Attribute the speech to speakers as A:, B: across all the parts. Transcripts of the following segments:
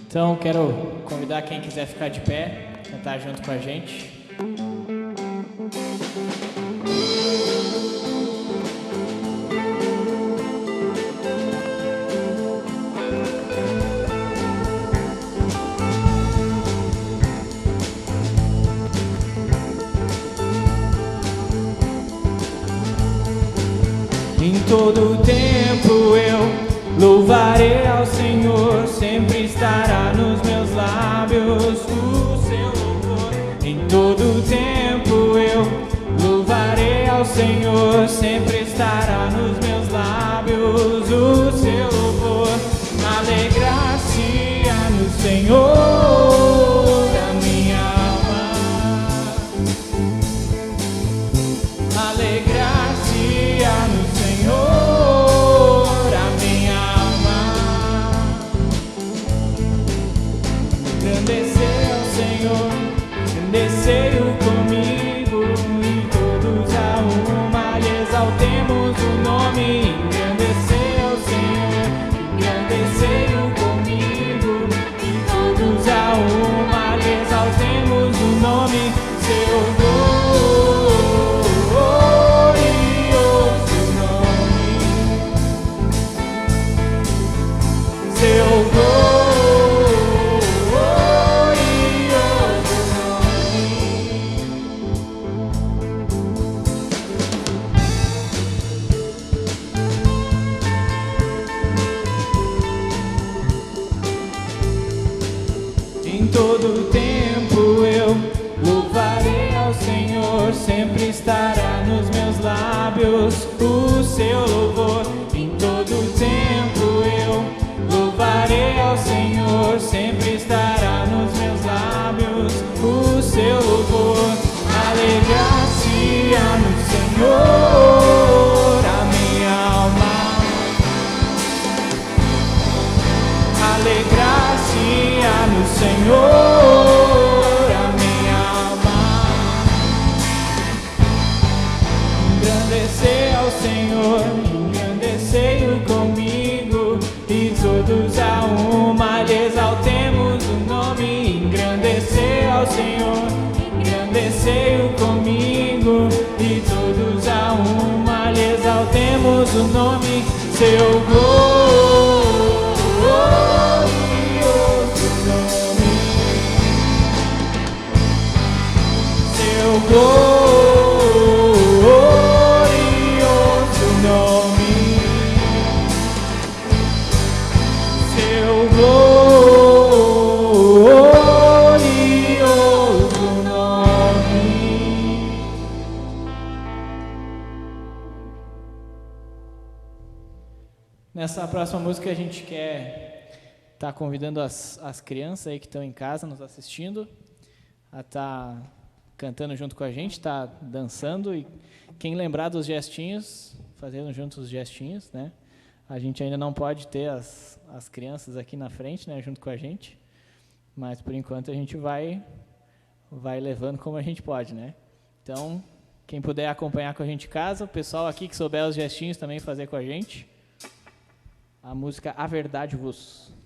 A: Então quero convidar quem quiser ficar de pé, cantar junto com a gente. Em todo tempo eu louvarei ao Senhor, sempre estará nos meus lábios o seu louvor. Em todo tempo eu louvarei ao Senhor, sempre estará nos meus lábios o seu louvor. Alegrar-se-á no Senhor a minha alma, alegrar-se-á no Senhor a minha alma. Engrandecei ao Senhor, engrandecei-o comigo, e todos a uma lhe exaltemos o nome. Engrandecei ao Senhor, engrandecei-o comigo, e todos a uma lhe exaltemos o nome. Seu em todo tempo eu louvarei ao Senhor, sempre estará nos meus lábios o seu louvor. Em todo tempo eu louvarei ao Senhor, sempre estará nos meus lábios o seu louvor. Alegrar-se-á no Senhor a minha alma, alegrar-se-á no Senhor a minha alma. Engrandecer ao Senhor, engrandecei-o comigo, e todos a uma lhe exaltemos o nome. Engrandecer ao Senhor, engrandecei-o comigo, e todos a uma lhe exaltemos o nome. Seu glorioso nome, seu glorioso nome. Nessa próxima música a gente quer estar convidando as crianças aí que estão em casa nos assistindo a estar cantando junto com a gente, tá dançando, e quem lembrar dos gestinhos, fazendo juntos os gestinhos, né? A gente ainda não pode ter as crianças aqui na frente, né, junto com a gente, mas por enquanto a gente vai levando como a gente pode, né? Então, quem puder acompanhar com a gente em casa, o pessoal aqui que souber os gestinhos também fazer com a gente, a música A Verdade Vos.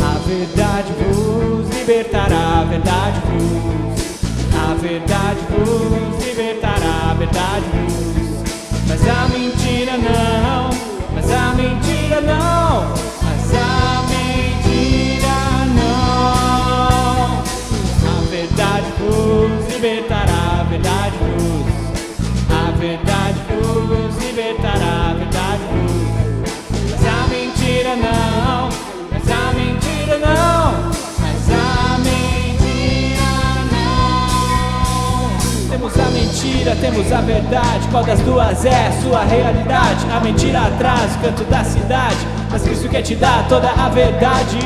A: A verdade vos libertará, a verdade vos libertará, a verdade vos. Mas a mentira não, mas a mentira não, mas a mentira não. A verdade vos libertará, a verdade vos. A verdade vos libertará, a verdade vos. Mas a mentira não, mas a mentira não, mas a mentira não. Temos a mentira, temos a verdade, qual das duas é a sua realidade? A mentira atrás, o canto da cidade, mas Cristo quer te dar toda a verdade.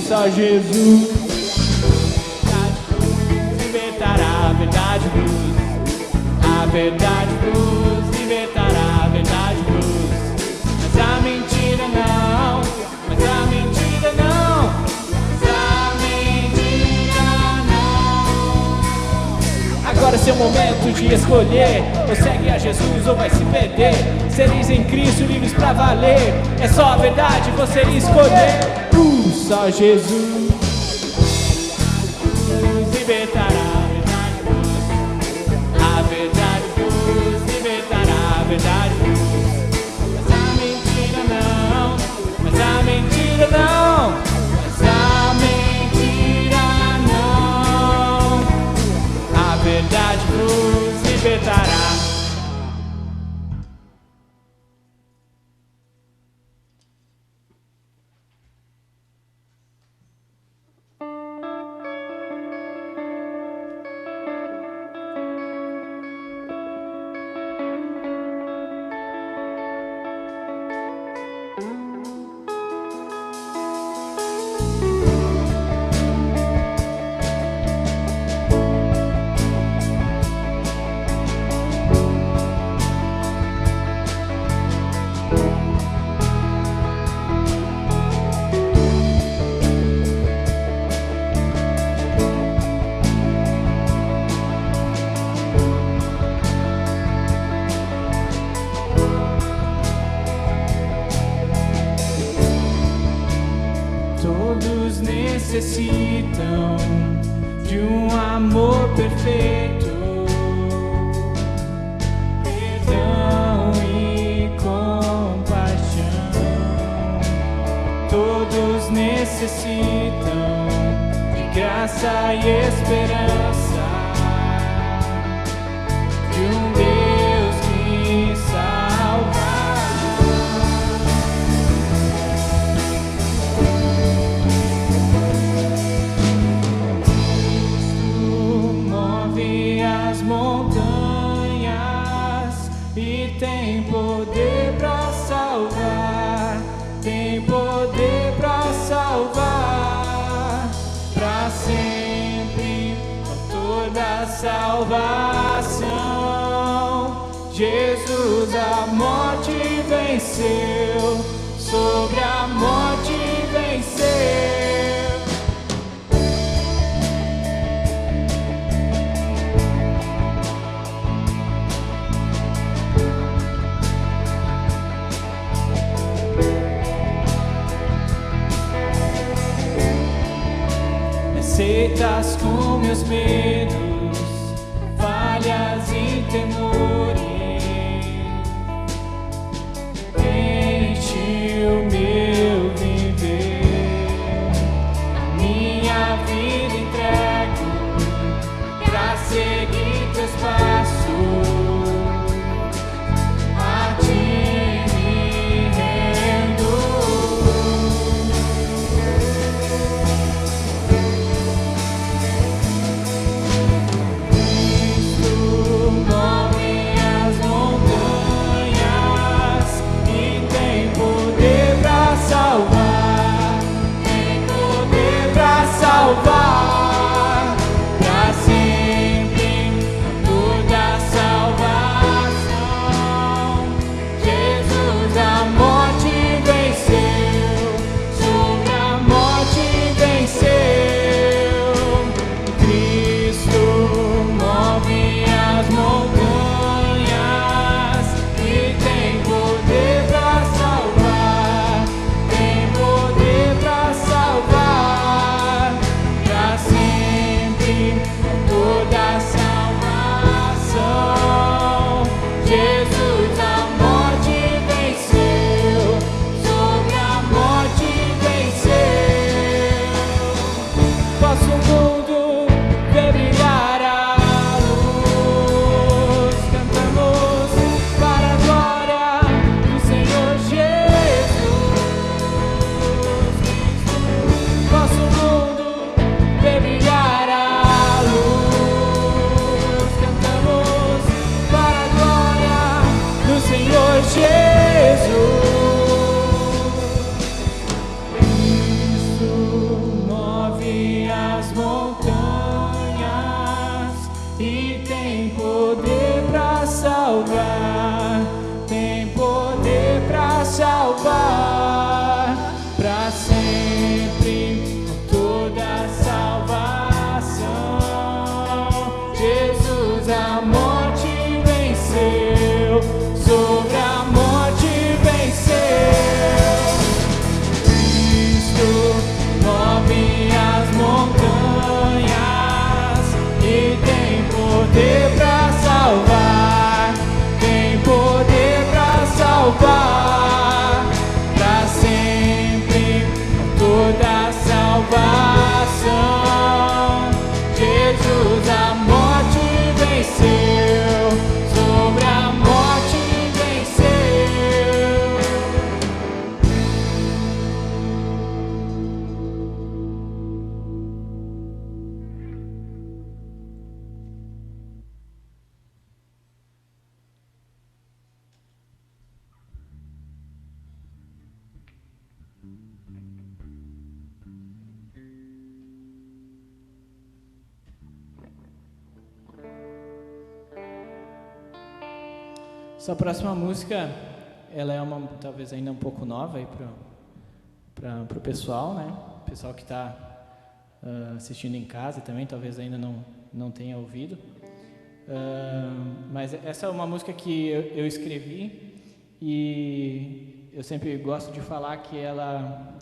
A: Só Jesus. A verdade vos libertará, a verdade vos. A verdade vos libertará, a verdade vos. seu momento de escolher. Ou segue a Jesus ou vai se perder. Sereis em Cristo livres pra valer. É só a verdade você escolher. Só Jesus nos libertará. A verdade vos libertará. A verdade vos. Mas a mentira não. Mas a mentira não. Mas a mentira não. A verdade vos libertará. Todos necessitam de um amor perfeito, perdão e compaixão. Todos necessitam de graça e esperança, de um Deus que salva. As montanhas e tem poder pra salvar, tem poder pra salvar, pra sempre, autor da salvação. Jesus a morte venceu, sobre a morte venceu. Aceitas com meus medos, falhas e temores. Enche o meu viver, a minha vida entrego pra seguir teus passos. A ti me rendo. Move as montanhas e tem poder Essa próxima música, ela é talvez ainda um pouco nova aí para o pessoal, né? O pessoal que está assistindo em casa também, talvez ainda não tenha ouvido. Mas essa é uma música que eu escrevi e eu sempre gosto de falar que ela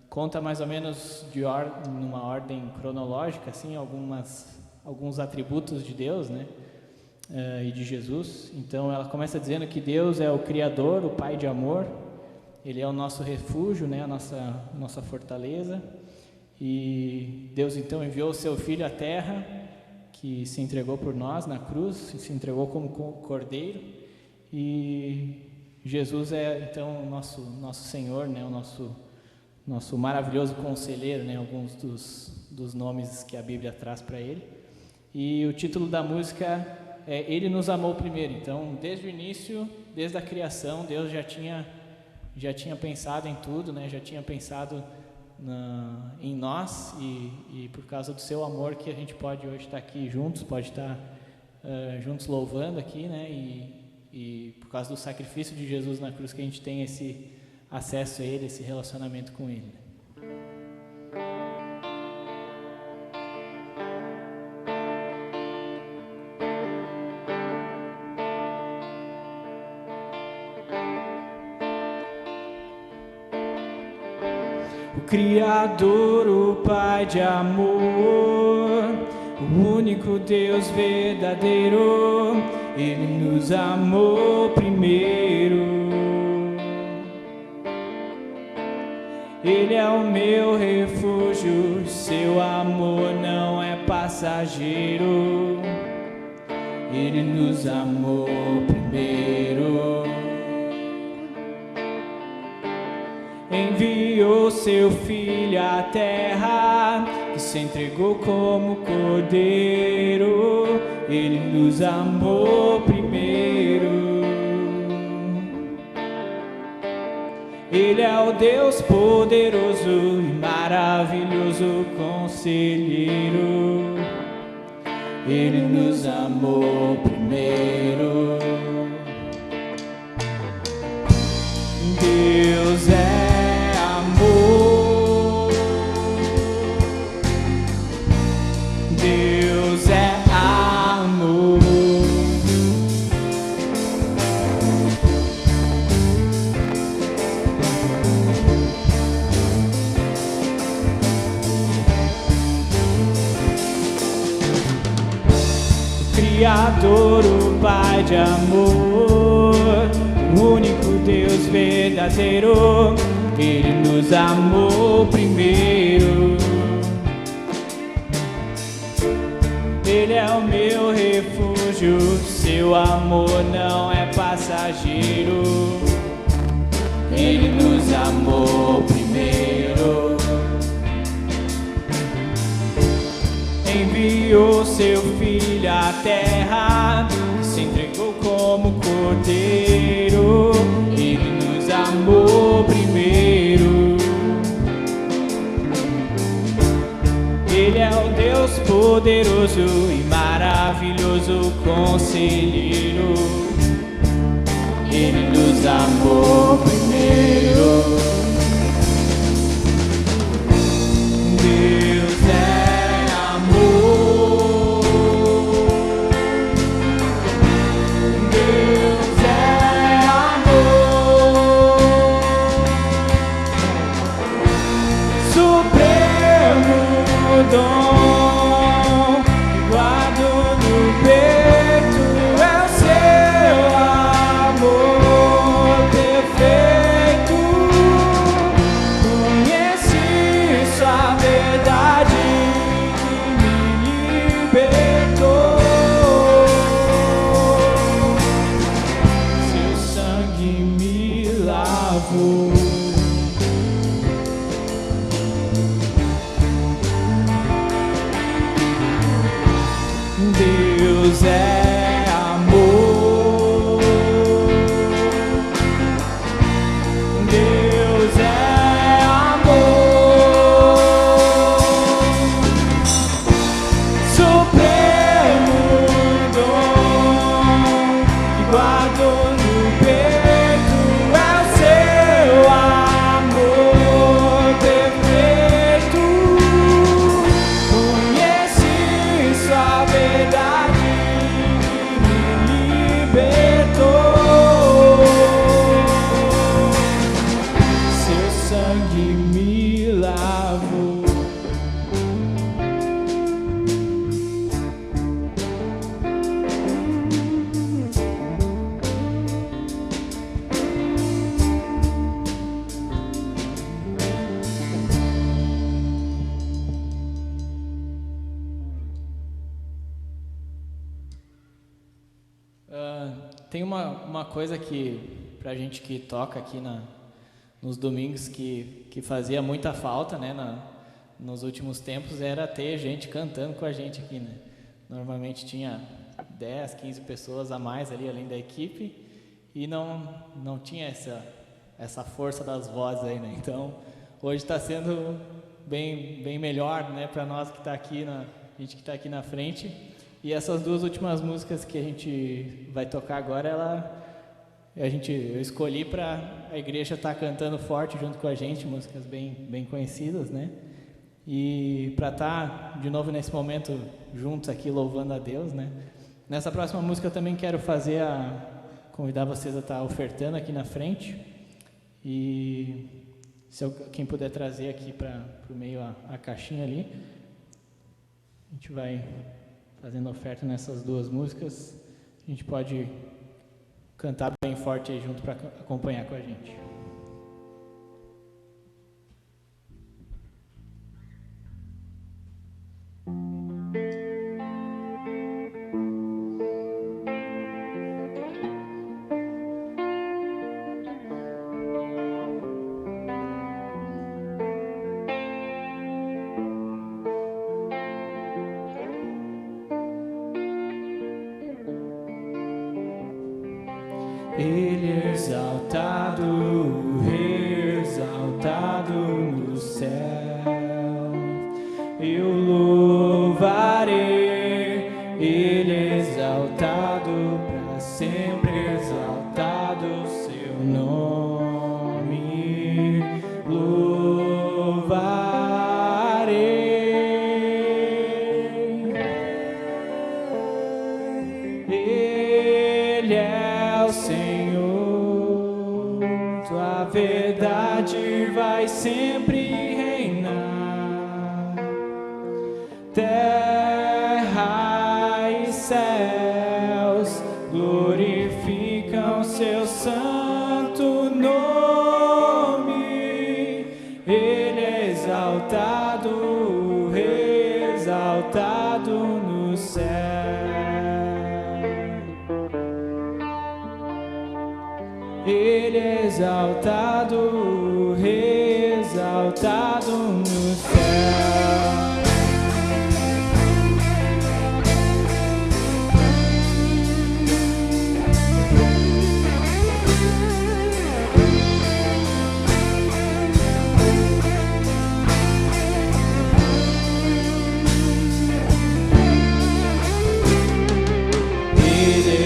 A: conta mais ou menos numa ordem cronológica, assim, alguns atributos de Deus, né? E de Jesus. Então ela começa dizendo que Deus é o Criador, o Pai de amor, Ele é o nosso refúgio, né? A nossa fortaleza, e Deus então enviou o seu Filho à terra, que se entregou por nós na cruz, se entregou como cordeiro, e Jesus é então o nosso Senhor, né? O nosso maravilhoso conselheiro, né? Alguns dos nomes que a Bíblia traz para Ele. E o título da música Ele nos amou primeiro. Então, desde o início, desde a criação, Deus já tinha pensado em tudo, né? Já tinha pensado em nós, e por causa do seu amor que a gente pode hoje estar aqui juntos, pode estar juntos louvando aqui, né? E por causa do sacrifício de Jesus na cruz que a gente tem esse acesso a Ele, esse relacionamento com Ele. Criador, o Pai de amor, o único Deus verdadeiro, Ele nos amou primeiro. Ele é o meu refúgio, seu amor não é passageiro, Ele nos amou primeiro. Enviou seu Filho à terra, que se entregou como cordeiro, Ele nos amou primeiro. Ele é o Deus poderoso e maravilhoso conselheiro, Ele nos amou primeiro. Deus é amor, Deus é amor. O Criador, o Pai de amor, o único Deus verdadeiro, Ele nos amou primeiro. Ele é o meu refúgio, seu amor não é passageiro, Ele nos amou primeiro. Enviou seu Filho à terra, se entregou como cordeiro, Ele nos amou primeiro. Ele é o Deus poderoso e maravilhoso conselheiro, Ele nos amou primeiro. Deus é amor, Deus é amor, supremo dom que guardo no peito, é o seu amor perfeito. Conheci sua verdade que me libertou, seu sangue me lavou. Deus é amor, Deus é tem uma coisa que, pra gente que toca aqui nos domingos, que fazia muita falta, né, nos últimos tempos, era ter gente cantando com a gente aqui, né? Normalmente tinha 10, 15 pessoas a mais ali, além da equipe, e não tinha essa força das vozes aí, né? Então, hoje está sendo bem melhor, né, para nós que está aqui, a gente que está aqui na frente. E essas duas últimas músicas que a gente vai tocar agora, eu escolhi para a igreja estar cantando forte junto com a gente, músicas bem conhecidas, né? E para estar de novo nesse momento juntos aqui louvando a Deus, né? Nessa próxima música eu também quero convidar vocês a estar ofertando aqui na frente. E quem puder trazer aqui para o meio a caixinha ali, a gente vai fazendo oferta nessas duas músicas. A gente pode cantar bem forte aí junto para acompanhar com a gente. Ele é exaltado no céu. Eu louvarei. Ele é exaltado para sempre, exaltado seu nome. Louvarei. Ele é o Senhor. Tua verdade vai sempre reinar. Terra e céus glorificam seu santo nome. Ele é exaltado no céu. Ele é exaltado no céu. Ele é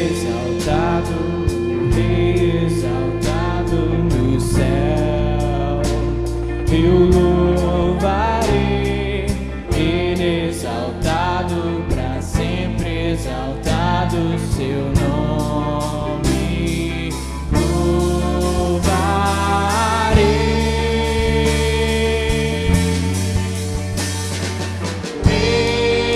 A: exaltado no céu. Eu louvarei. Ele é exaltado para sempre, exaltado seu nome. Louvarei.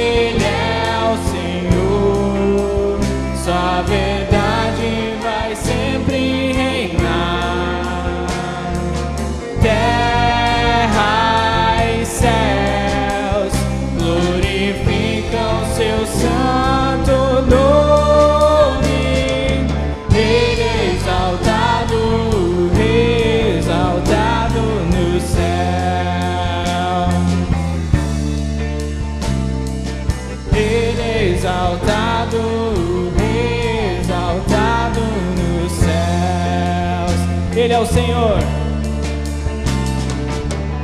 A: Ele é o Senhor. Sua verdade vai sempre reinar. Terra e céus glorificam seu santo nome. Ele é exaltado no céu. Ele é exaltado nos céus. Ele é o Senhor.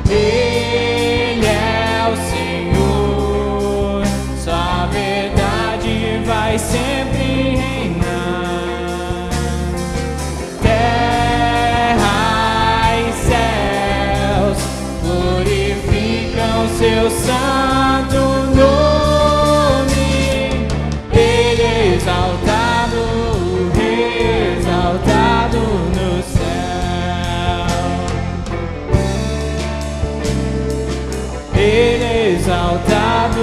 A: Ele é o Senhor. Sua verdade vai sempre reinar. Terra e céus glorificam seu santo nome. Ele é exaltado no céu. Ele é exaltado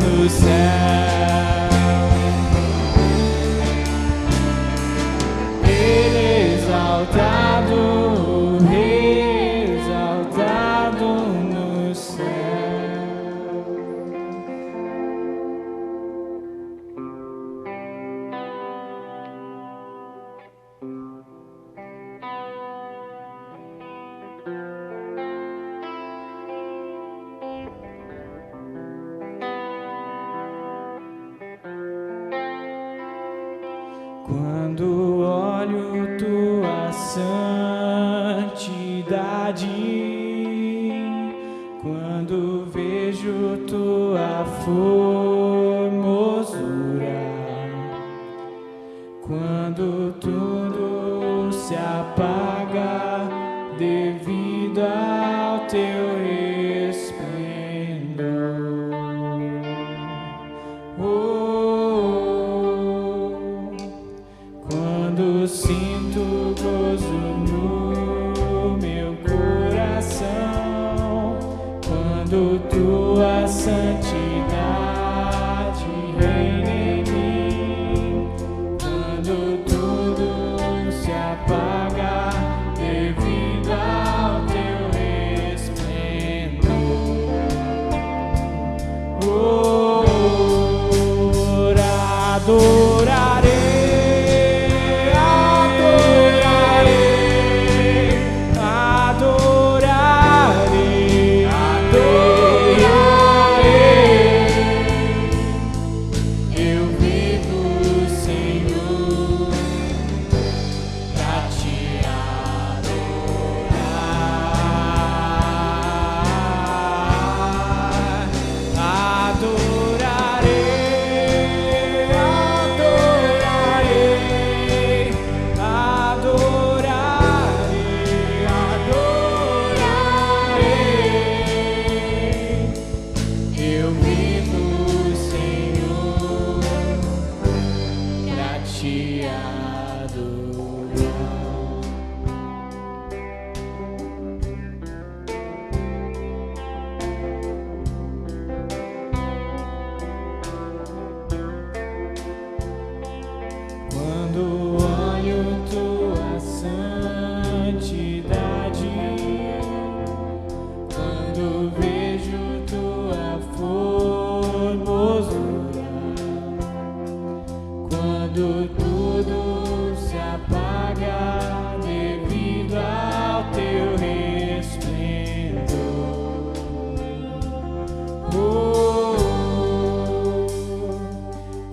A: no céu. Ele é exaltado no céu. olho tua santidade, quando vejo tua formosura, quando tudo se apaga devido ao teu resplendor. Quando sinto gozo no meu coração, quando tua santidade reina em mim, quando tudo se apaga devido ao teu resplendor. Adorarei. Quando olho tua santidade, quando vejo tua formosura, quando tudo se apaga devido ao teu resplendor.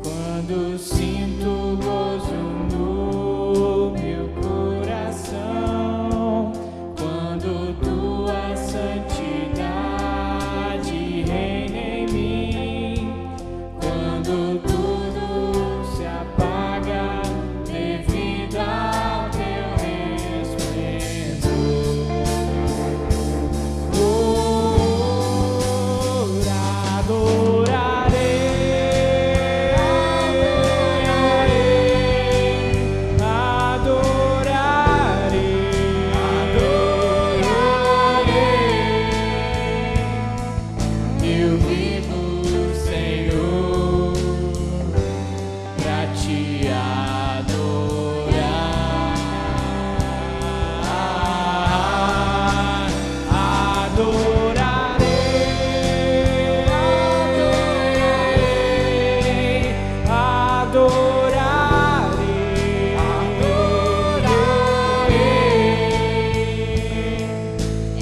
A: Quando sinto gozo no meu coração, quando tua santidade reina em mim, quando tudo se apaga devido ao teu resplendor. Eu vivo, Senhor, pra te adorar. Adorarei, adorarei, adorarei.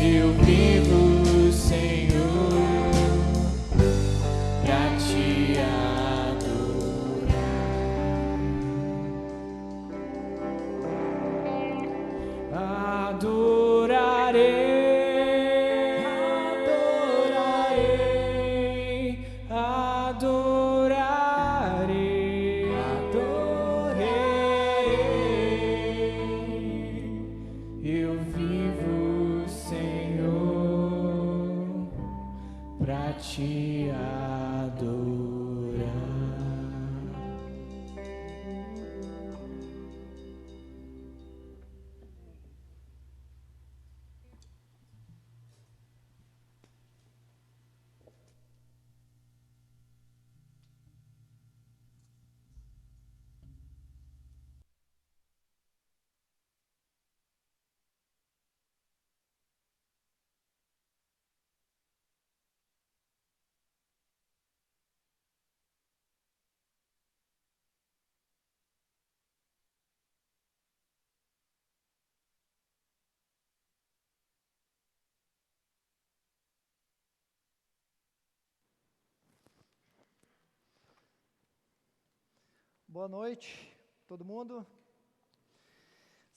A: Eu vivo, Senhor, pra te adorar. Adorarei, adorarei, adorarei, adorarei. Eu vivo, Senhor, pra te adorar.
B: Boa noite, todo mundo.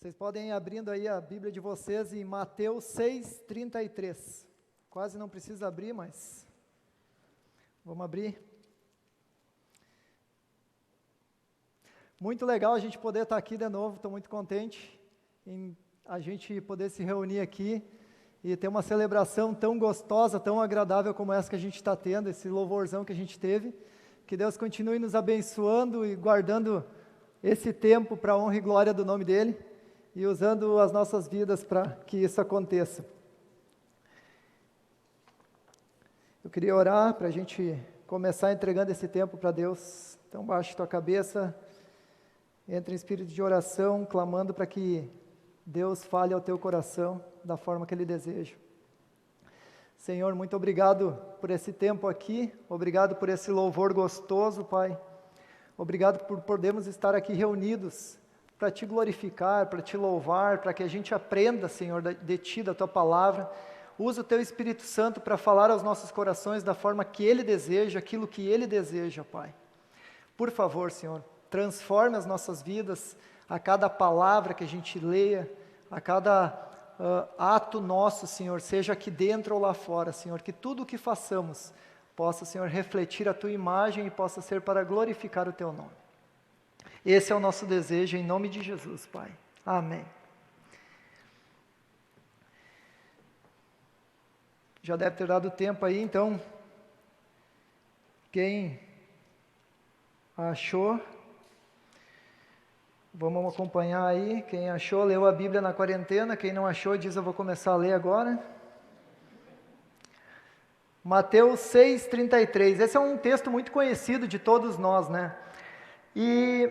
B: Vocês podem ir abrindo aí a Bíblia de vocês em Mateus 6:33. Quase não precisa abrir, mas vamos abrir. Muito legal a gente poder estar aqui de novo, estou muito contente em a gente poder se reunir aqui e ter uma celebração tão gostosa, tão agradável como essa que a gente está tendo, esse louvorzão que a gente teve. Que Deus continue nos abençoando e guardando esse tempo para a honra e glória do nome dEle e usando as nossas vidas para que isso aconteça. Eu queria orar para a gente começar entregando esse tempo para Deus. Então baixe tua cabeça, entre em espírito de oração, clamando para que Deus fale ao teu coração da forma que Ele deseja. Senhor, muito obrigado por esse tempo aqui, obrigado por esse louvor gostoso, Pai. Obrigado por podermos estar aqui reunidos para Te glorificar, para Te louvar, para que a gente aprenda, Senhor, de Ti, da Tua palavra. Usa o Teu Espírito Santo para falar aos nossos corações da forma que Ele deseja, aquilo que Ele deseja, Pai. Por favor, Senhor, transforme as nossas vidas, a cada palavra que a gente leia, a cada ato nosso, Senhor, seja aqui dentro ou lá fora, Senhor, que tudo o que façamos possa, Senhor, refletir a Tua imagem e possa ser para glorificar o Teu nome. Esse é o nosso desejo, em nome de Jesus, Pai. Amém. Já deve ter dado tempo aí, então, quem achou, vamos acompanhar aí. Quem achou, leu a Bíblia na quarentena. Quem não achou, diz: eu vou começar a ler agora. Mateus 6:33. Esse é um texto muito conhecido de todos nós, né? E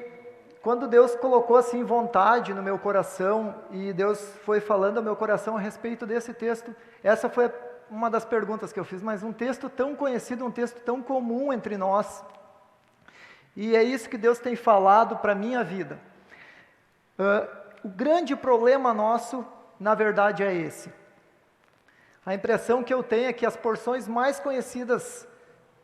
B: quando Deus colocou assim vontade no meu coração, e Deus foi falando ao meu coração a respeito desse texto, essa foi uma das perguntas que eu fiz. Mas um texto tão conhecido, um texto tão comum entre nós, e é isso que Deus tem falado para a minha vida. O grande problema nosso, na verdade, é esse. A impressão que eu tenho é que as porções mais conhecidas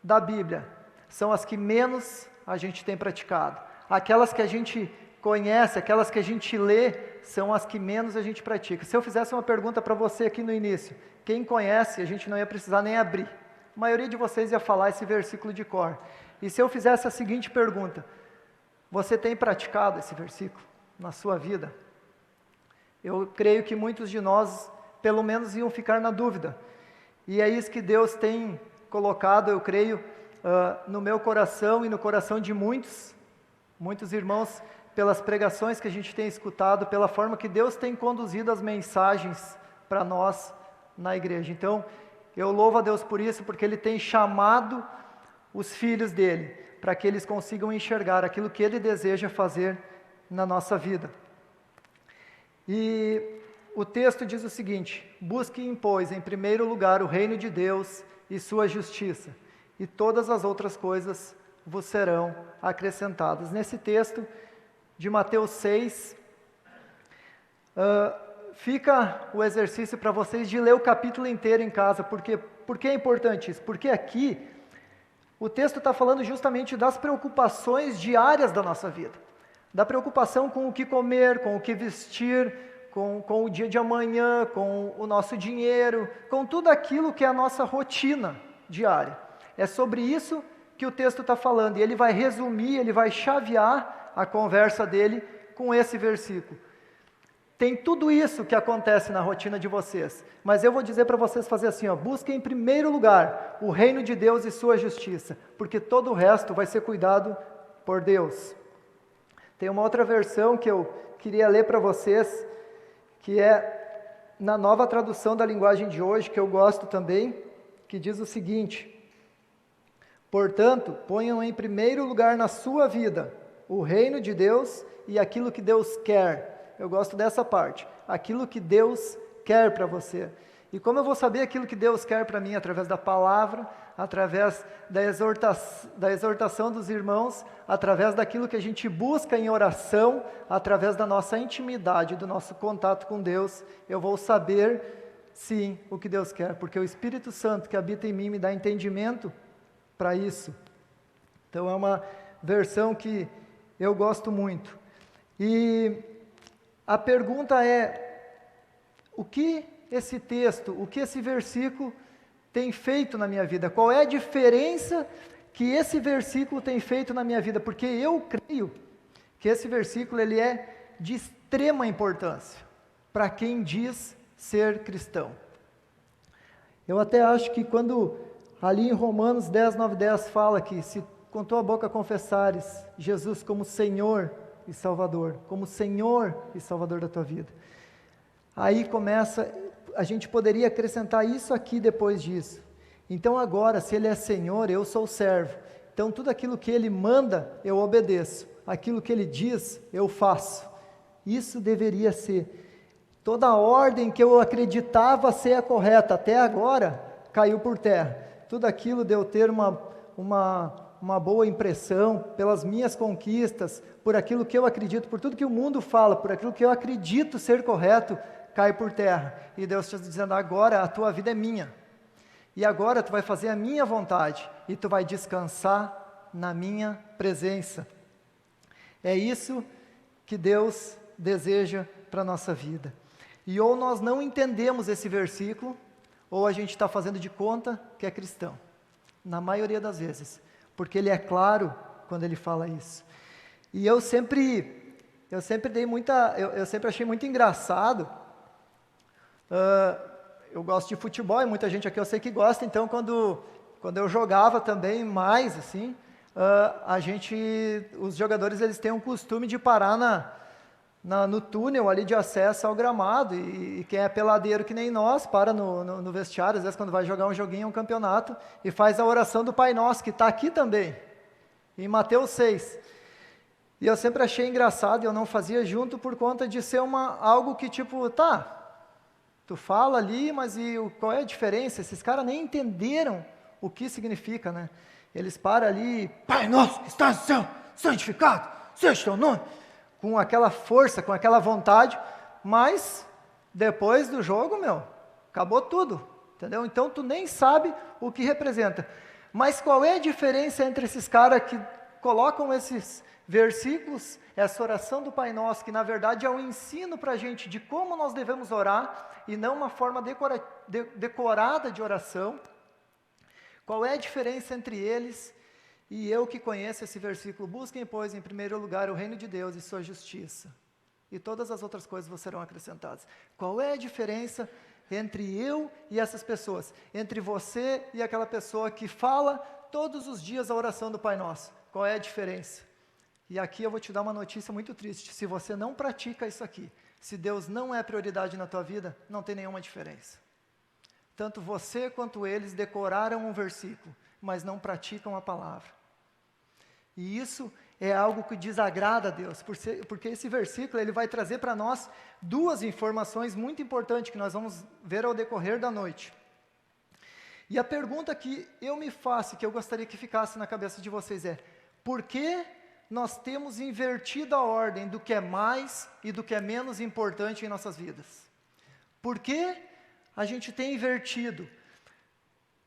B: da Bíblia são as que menos a gente tem praticado. Aquelas que a gente conhece, aquelas que a gente lê, são as que menos a gente pratica. Se eu fizesse uma pergunta para você aqui no início, quem conhece, a gente não ia precisar nem abrir. A maioria de vocês ia falar esse versículo de cor. E se eu fizesse a seguinte pergunta: você tem praticado esse versículo na sua vida? Eu creio que muitos de nós, pelo menos, iam ficar na dúvida. E é isso que Deus tem colocado, eu creio, no meu coração e no coração de muitos irmãos, pelas pregações que a gente tem escutado, pela forma que Deus tem conduzido as mensagens para nós na igreja. Então, eu louvo a Deus por isso, porque Ele tem chamado os filhos dEle, para que eles consigam enxergar aquilo que Ele deseja fazer na nossa vida. E o texto diz o seguinte: busquem, pois, em primeiro lugar o reino de Deus e sua justiça, e todas as outras coisas vos serão acrescentadas. Nesse texto de Mateus 6, fica o exercício para vocês de ler o capítulo inteiro em casa. Por que é importante isso? Porque aqui o texto está falando justamente das preocupações diárias da nossa vida. Da preocupação com o que comer, com o que vestir, com o dia de amanhã, com o nosso dinheiro, com tudo aquilo que é a nossa rotina diária. É sobre isso que o texto está falando, e ele vai resumir, ele vai chavear a conversa dele com esse versículo. Tem tudo isso que acontece na rotina de vocês, mas eu vou dizer para vocês fazer assim, busquem em primeiro lugar o reino de Deus e sua justiça, porque todo o resto vai ser cuidado por Deus. Tem uma outra versão que eu queria ler para vocês, que é na Nova Tradução da Linguagem de Hoje, que eu gosto também, que diz o seguinte: portanto, ponham em primeiro lugar na sua vida o reino de Deus e aquilo que Deus quer. Eu gosto dessa parte, aquilo que Deus quer para você. E como eu vou saber aquilo que Deus quer para mim? Através da palavra, através da exortação dos irmãos, através daquilo que a gente busca em oração, através da nossa intimidade, do nosso contato com Deus, eu vou saber, sim, o que Deus quer, porque o Espírito Santo que habita em mim me dá entendimento para isso. Então é uma versão que eu gosto muito. E a pergunta é, o que esse texto, o que esse versículo tem feito na minha vida? Qual é a diferença que esse versículo tem feito na minha vida? Porque eu creio que esse versículo ele é de extrema importância para quem diz ser cristão. Eu até acho que quando ali em Romanos 10, 9, 10 fala que se com tua boca confessares Jesus como Senhor e Salvador, como Senhor e Salvador da tua vida, aí começa, a gente poderia acrescentar isso aqui depois disso. Então agora, se Ele é Senhor, eu sou servo. Então tudo aquilo que Ele manda, eu obedeço. Aquilo que Ele diz, eu faço. Isso deveria ser. Toda a ordem que eu acreditava ser a correta até agora, caiu por terra. Tudo aquilo de eu ter uma boa impressão pelas minhas conquistas, por aquilo que eu acredito, por tudo que o mundo fala, por aquilo que eu acredito ser correto, cai por terra. E Deus está dizendo, agora a tua vida é minha. E agora tu vai fazer a minha vontade. E tu vai descansar na minha presença. É isso que Deus deseja para a nossa vida. E ou nós não entendemos esse versículo, ou a gente está fazendo de conta que é cristão. Na maioria das vezes. Porque ele é claro quando ele fala isso. E eu sempre achei muito engraçado. Eu gosto de futebol e muita gente aqui eu sei que gosta, então quando eu jogava também mais, assim, os jogadores eles têm um costume de parar no túnel ali de acesso ao gramado, e quem é peladeiro que nem nós, para no vestiário, às vezes quando vai jogar um joguinho, um campeonato, e faz a oração do Pai Nosso, que está aqui também, em Mateus 6. E eu sempre achei engraçado, e eu não fazia junto por conta de ser algo que tipo, tu fala ali, mas qual é a diferença? Esses caras nem entenderam o que significa, né? Eles param ali, Pai Nosso que estás no céu, santificado, seja o teu nome, com aquela força, com aquela vontade, mas depois do jogo, acabou tudo, entendeu? Então tu nem sabe o que representa. Mas qual é a diferença entre esses caras que colocam esses versículos, essa oração do Pai Nosso, que na verdade é um ensino para a gente de como nós devemos orar, e não uma forma decorada de oração? Qual é a diferença entre eles e eu que conheço esse versículo? Busquem, pois, em primeiro lugar o reino de Deus e sua justiça, e todas as outras coisas vos serão acrescentadas. Qual é a diferença entre eu e essas pessoas? Entre você e aquela pessoa que fala todos os dias a oração do Pai Nosso? Qual é a diferença? E aqui eu vou te dar uma notícia muito triste. Se você não pratica isso aqui, se Deus não é prioridade na tua vida, não tem nenhuma diferença. Tanto você quanto eles decoraram um versículo, mas não praticam a palavra. E isso é algo que desagrada a Deus, porque esse versículo ele vai trazer para nós duas informações muito importantes que nós vamos ver ao decorrer da noite. E a pergunta que eu me faço, que eu gostaria que ficasse na cabeça de vocês é: por que nós temos invertido a ordem do que é mais e do que é menos importante em nossas vidas? Por que a gente tem invertido?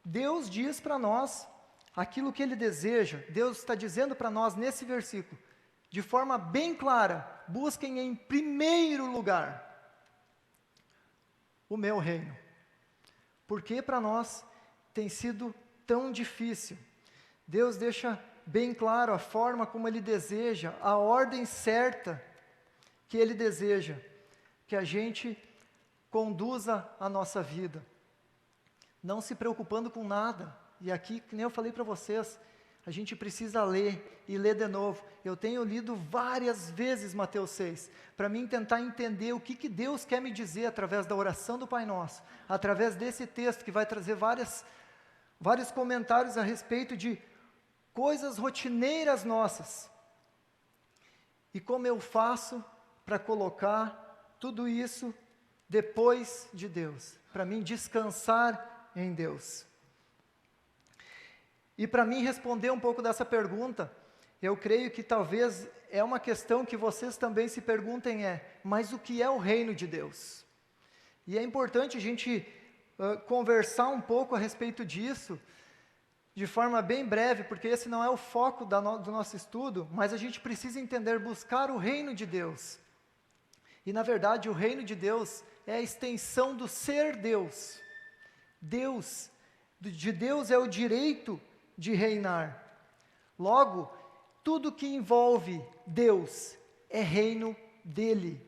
B: Deus diz para nós aquilo que Ele deseja. Deus está dizendo para nós nesse versículo, de forma bem clara: busquem em primeiro lugar o meu reino. Por que para nós tem sido tão difícil? Deus deixa bem claro a forma como Ele deseja, a ordem certa que Ele deseja que a gente conduza a nossa vida, não se preocupando com nada. E aqui, que nem eu falei para vocês, a gente precisa ler e ler de novo. Eu tenho lido várias vezes Mateus 6, para mim tentar entender o que Deus quer me dizer através da oração do Pai Nosso, através desse texto que vai trazer vários comentários a respeito de coisas rotineiras nossas. E como eu faço para colocar tudo isso depois de Deus, para mim descansar em Deus. E para mim responder um pouco dessa pergunta, eu creio que talvez é uma questão que vocês também se perguntem, mas o que é o reino de Deus? E é importante a gente conversar um pouco a respeito disso, de forma bem breve, porque esse não é o foco do nosso estudo, mas a gente precisa entender, buscar o reino de Deus. E na verdade o reino de Deus é a extensão do ser Deus. De Deus é o direito de reinar. Logo, tudo que envolve Deus é reino dele.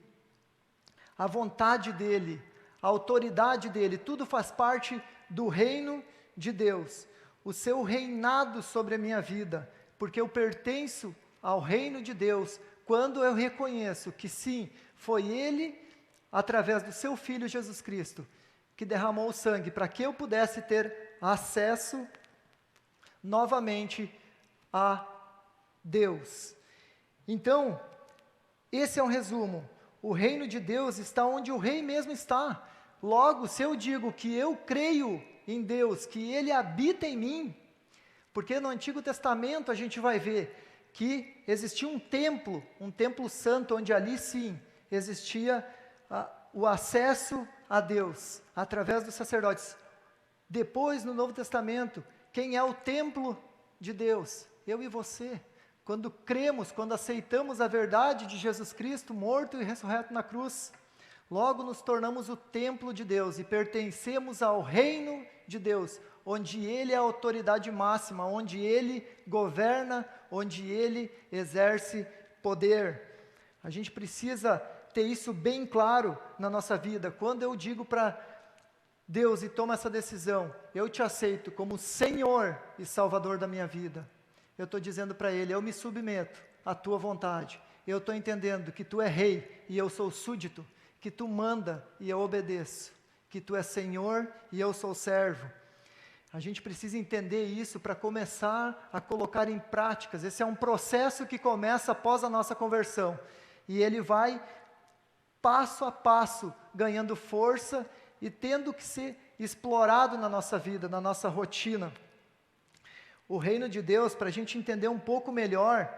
B: A vontade dele, a autoridade dele, tudo faz parte do reino de Deus. O seu reinado sobre a minha vida, porque eu pertenço ao reino de Deus, quando eu reconheço que sim, foi Ele, através do seu Filho Jesus Cristo, que derramou o sangue para que eu pudesse ter acesso novamente a Deus. Então, esse é um resumo. O reino de Deus está onde o rei mesmo está. Logo, se eu digo que eu creio em Deus, que Ele habita em mim, porque no Antigo Testamento a gente vai ver que existia um templo santo, onde ali sim existia o acesso a Deus, através dos sacerdotes. Depois, no Novo Testamento, quem é o templo de Deus? Eu e você. Quando cremos, quando aceitamos a verdade de Jesus Cristo, morto e ressurreto na cruz, logo nos tornamos o templo de Deus e pertencemos ao reino de Deus, onde Ele é a autoridade máxima, onde Ele governa, onde Ele exerce poder. A gente precisa ter isso bem claro na nossa vida. Quando eu digo para Deus e tomo essa decisão, eu te aceito como Senhor e Salvador da minha vida, eu estou dizendo para Ele, eu me submeto à Tua vontade. Eu estou entendendo que Tu é Rei e eu sou súdito, que Tu manda e eu obedeço, que Tu és Senhor e eu sou servo. A gente precisa entender isso para começar a colocar em práticas. Esse é um processo que começa após a nossa conversão. E ele vai, passo a passo, ganhando força e tendo que ser explorado na nossa vida, na nossa rotina. O reino de Deus, para a gente entender um pouco melhor,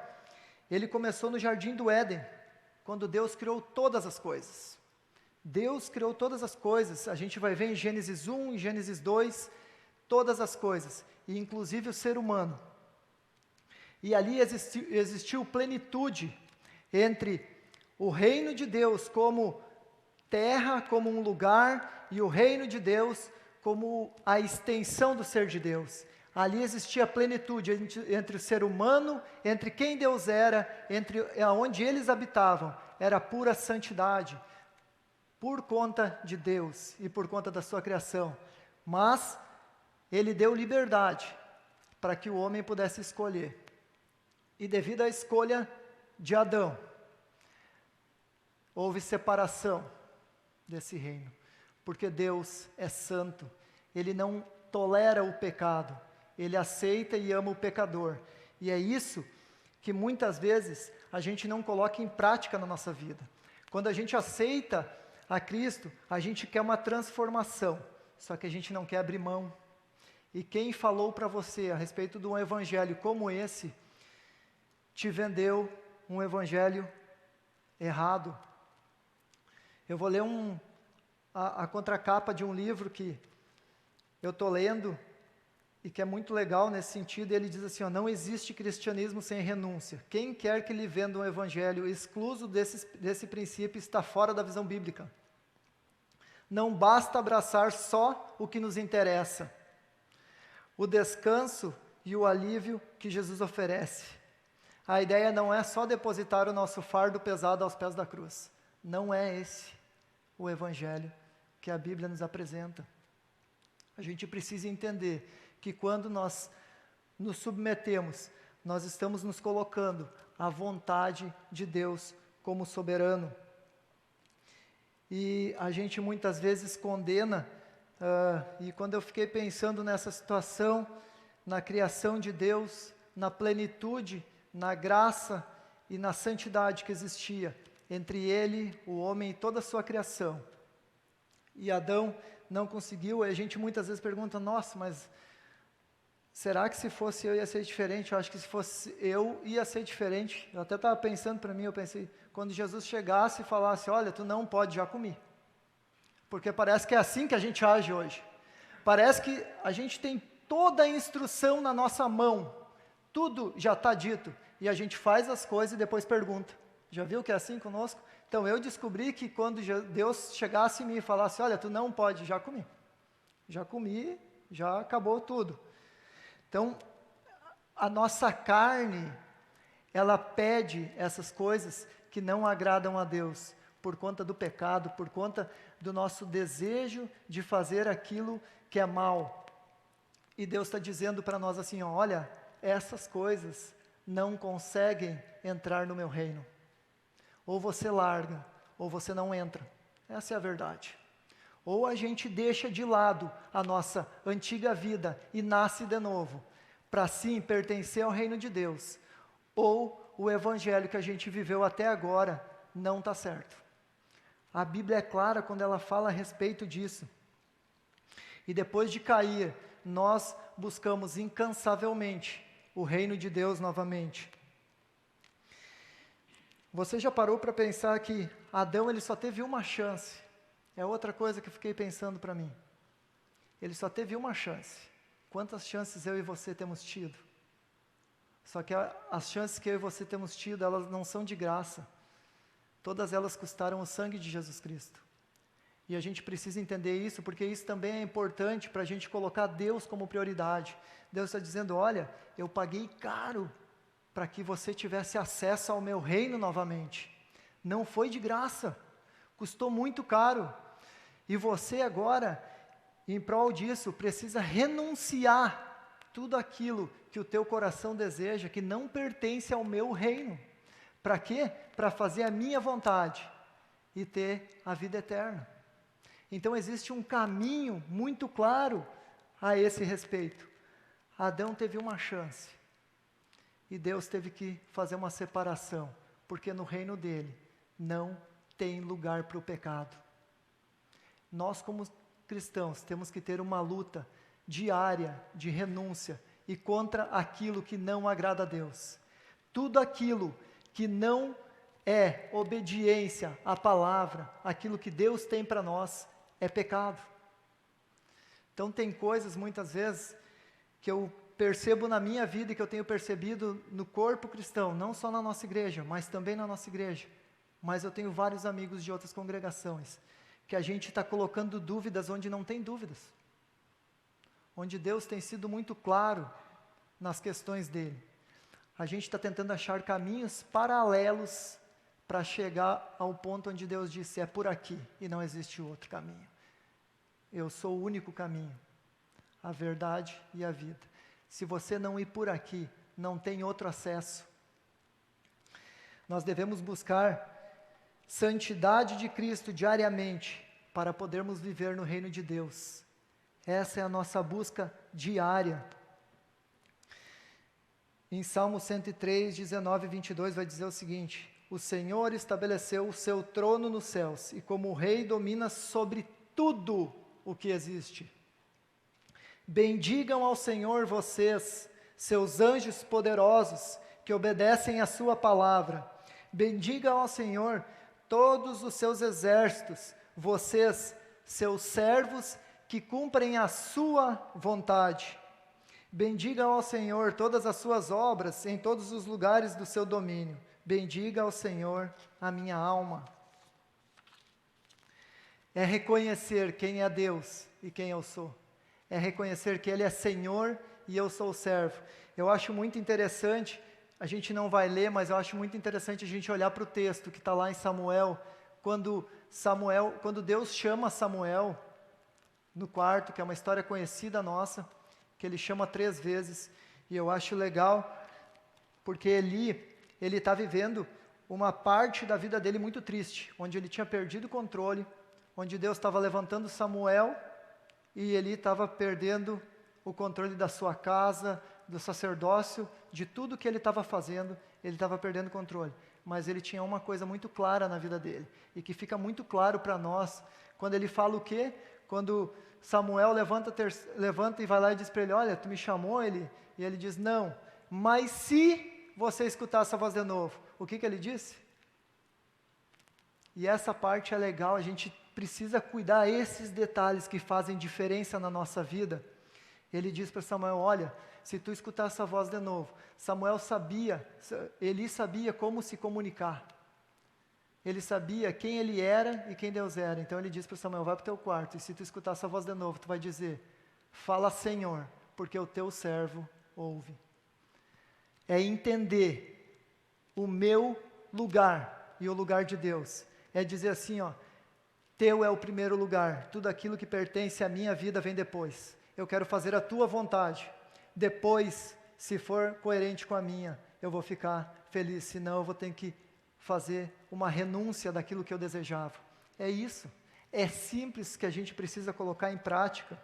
B: ele começou no Jardim do Éden, quando Deus criou todas as coisas. Deus criou todas as coisas. A gente vai ver em Gênesis 1, em Gênesis 2, todas as coisas, e inclusive o ser humano. E ali existiu plenitude entre o reino de Deus como terra, como um lugar, e o reino de Deus como a extensão do ser de Deus. Ali existia plenitude entre o ser humano, entre quem Deus era, entre onde eles habitavam. Era pura santidade, por conta de Deus e por conta da sua criação. Mas Ele deu liberdade para que o homem pudesse escolher. E devido à escolha de Adão, houve separação desse reino, porque Deus é santo, Ele não tolera o pecado, Ele aceita e ama o pecador, e é isso que muitas vezes a gente não coloca em prática na nossa vida. Quando a gente aceita a Cristo, a gente quer uma transformação, só que a gente não quer abrir mão. E quem falou para você a respeito de um evangelho como esse, te vendeu um evangelho errado. Eu vou ler a contracapa de um livro que eu estou lendo, e que é muito legal nesse sentido, e ele diz assim, ó, não existe cristianismo sem renúncia. Quem quer que lhe venda um evangelho excluso desse princípio está fora da visão bíblica. Não basta abraçar só o que nos interessa, o descanso e o alívio que Jesus oferece. A ideia não é só depositar o nosso fardo pesado aos pés da cruz. Não é esse o evangelho que a Bíblia nos apresenta. A gente precisa entender que quando nós nos submetemos, nós estamos nos colocando à vontade de Deus como soberano. E a gente muitas vezes condena, e quando eu fiquei pensando nessa situação, na criação de Deus, na plenitude, na graça e na santidade que existia entre Ele, o homem e toda a sua criação, e Adão não conseguiu, e a gente muitas vezes pergunta, nossa, mas será que se fosse eu ia ser diferente? Eu acho que se fosse eu ia ser diferente. Eu até estava pensando para mim, eu pensei, quando Jesus chegasse e falasse, olha, tu não pode, já comi. Porque parece que é assim que a gente age hoje. Parece que a gente tem toda a instrução na nossa mão, tudo já está dito, e a gente faz as coisas e depois pergunta. Já viu que é assim conosco? Então eu descobri que quando Deus chegasse em mim e falasse, olha, tu não pode, já comi, já acabou tudo. Então, a nossa carne, ela pede essas coisas que não agradam a Deus, por conta do pecado, por conta do nosso desejo de fazer aquilo que é mal. E Deus está dizendo para nós assim, ó, olha, essas coisas não conseguem entrar no meu reino. Ou você larga, ou você não entra. Essa é a verdade. Ou a gente deixa de lado a nossa antiga vida e nasce de novo, para sim pertencer ao reino de Deus. Ou o evangelho que a gente viveu até agora não está certo. A Bíblia é clara quando ela fala a respeito disso. E depois de cair, nós buscamos incansavelmente o reino de Deus novamente. Você já parou para pensar que Adão ele só teve uma chance? É outra coisa que eu fiquei pensando para mim. Ele só teve uma chance. Quantas chances eu e você temos tido? Só que as chances que eu e você temos tido, elas não são de graça. Todas elas custaram o sangue de Jesus Cristo. E a gente precisa entender isso, porque isso também é importante para a gente colocar Deus como prioridade. Deus está dizendo, olha, eu paguei caro para que você tivesse acesso ao meu reino novamente. Não foi de graça, custou muito caro. E você agora, em prol disso, precisa renunciar tudo aquilo que o teu coração deseja, que não pertence ao meu reino. Para quê? Para fazer a minha vontade e ter a vida eterna. Então existe um caminho muito claro a esse respeito. Adão teve uma chance. E Deus teve que fazer uma separação, porque no reino dele não tem lugar para o pecado. Nós, como cristãos, temos que ter uma luta diária de renúncia e contra aquilo que não agrada a Deus. Tudo aquilo que não é obediência à palavra, aquilo que Deus tem para nós, é pecado. Então tem coisas, muitas vezes, que eu percebo na minha vida e que eu tenho percebido no corpo cristão, não só na nossa igreja, mas também na nossa igreja. Mas eu tenho vários amigos de outras congregações, que a gente está colocando dúvidas onde não tem dúvidas. Onde Deus tem sido muito claro nas questões dele. A gente está tentando achar caminhos paralelos para chegar ao ponto onde Deus disse, é por aqui e não existe outro caminho. Eu sou o único caminho, a verdade e a vida. Se você não ir por aqui, não tem outro acesso. Nós devemos buscar santidade de Cristo diariamente para podermos viver no reino de Deus. Essa é a nossa busca diária. Em Salmo 103, 19 e 22 vai dizer o seguinte, o Senhor estabeleceu o seu trono nos céus e como rei domina sobre tudo o que existe. Bendigam ao Senhor vocês, seus anjos poderosos, que obedecem à sua palavra. Bendigam ao Senhor todos os seus exércitos, vocês, seus servos, que cumprem a sua vontade. Bendigam ao Senhor todas as suas obras em todos os lugares do seu domínio. Bendiga ao Senhor a minha alma. É reconhecer quem é Deus e quem eu sou. É reconhecer que Ele é Senhor e eu sou servo. Eu acho muito interessante, a gente não vai ler, mas eu acho muito interessante a gente olhar para o texto que está lá em Samuel, quando Deus chama Samuel no quarto, que é uma história conhecida nossa, que Ele chama 3 vezes, e eu acho legal, porque ele está vivendo uma parte da vida dele muito triste, onde ele tinha perdido o controle, onde Deus estava levantando Samuel, e ele estava perdendo o controle da sua casa, do sacerdócio, de tudo que ele estava fazendo, ele estava perdendo o controle. Mas ele tinha uma coisa muito clara na vida dele, e que fica muito claro para nós, quando ele fala o quê? Quando Samuel levanta e vai lá e diz para ele, olha, tu me chamou, e ele diz, não, mas se você escutar essa voz de novo, o que ele disse? E essa parte é legal, a gente precisa cuidar esses detalhes que fazem diferença na nossa vida. Ele diz para Samuel, olha, se tu escutar essa voz de novo, Eli sabia como se comunicar. Ele sabia quem ele era e quem Deus era. Então ele disse para Samuel, vai para o teu quarto, e se tu escutar essa voz de novo, tu vai dizer, fala Senhor, porque o teu servo ouve. É entender o meu lugar e o lugar de Deus. É dizer assim, ó, teu é o primeiro lugar, tudo aquilo que pertence à minha vida vem depois. Eu quero fazer a tua vontade. Depois, se for coerente com a minha, eu vou ficar feliz, senão eu vou ter que fazer uma renúncia daquilo que eu desejava. É isso. É simples que a gente precisa colocar em prática.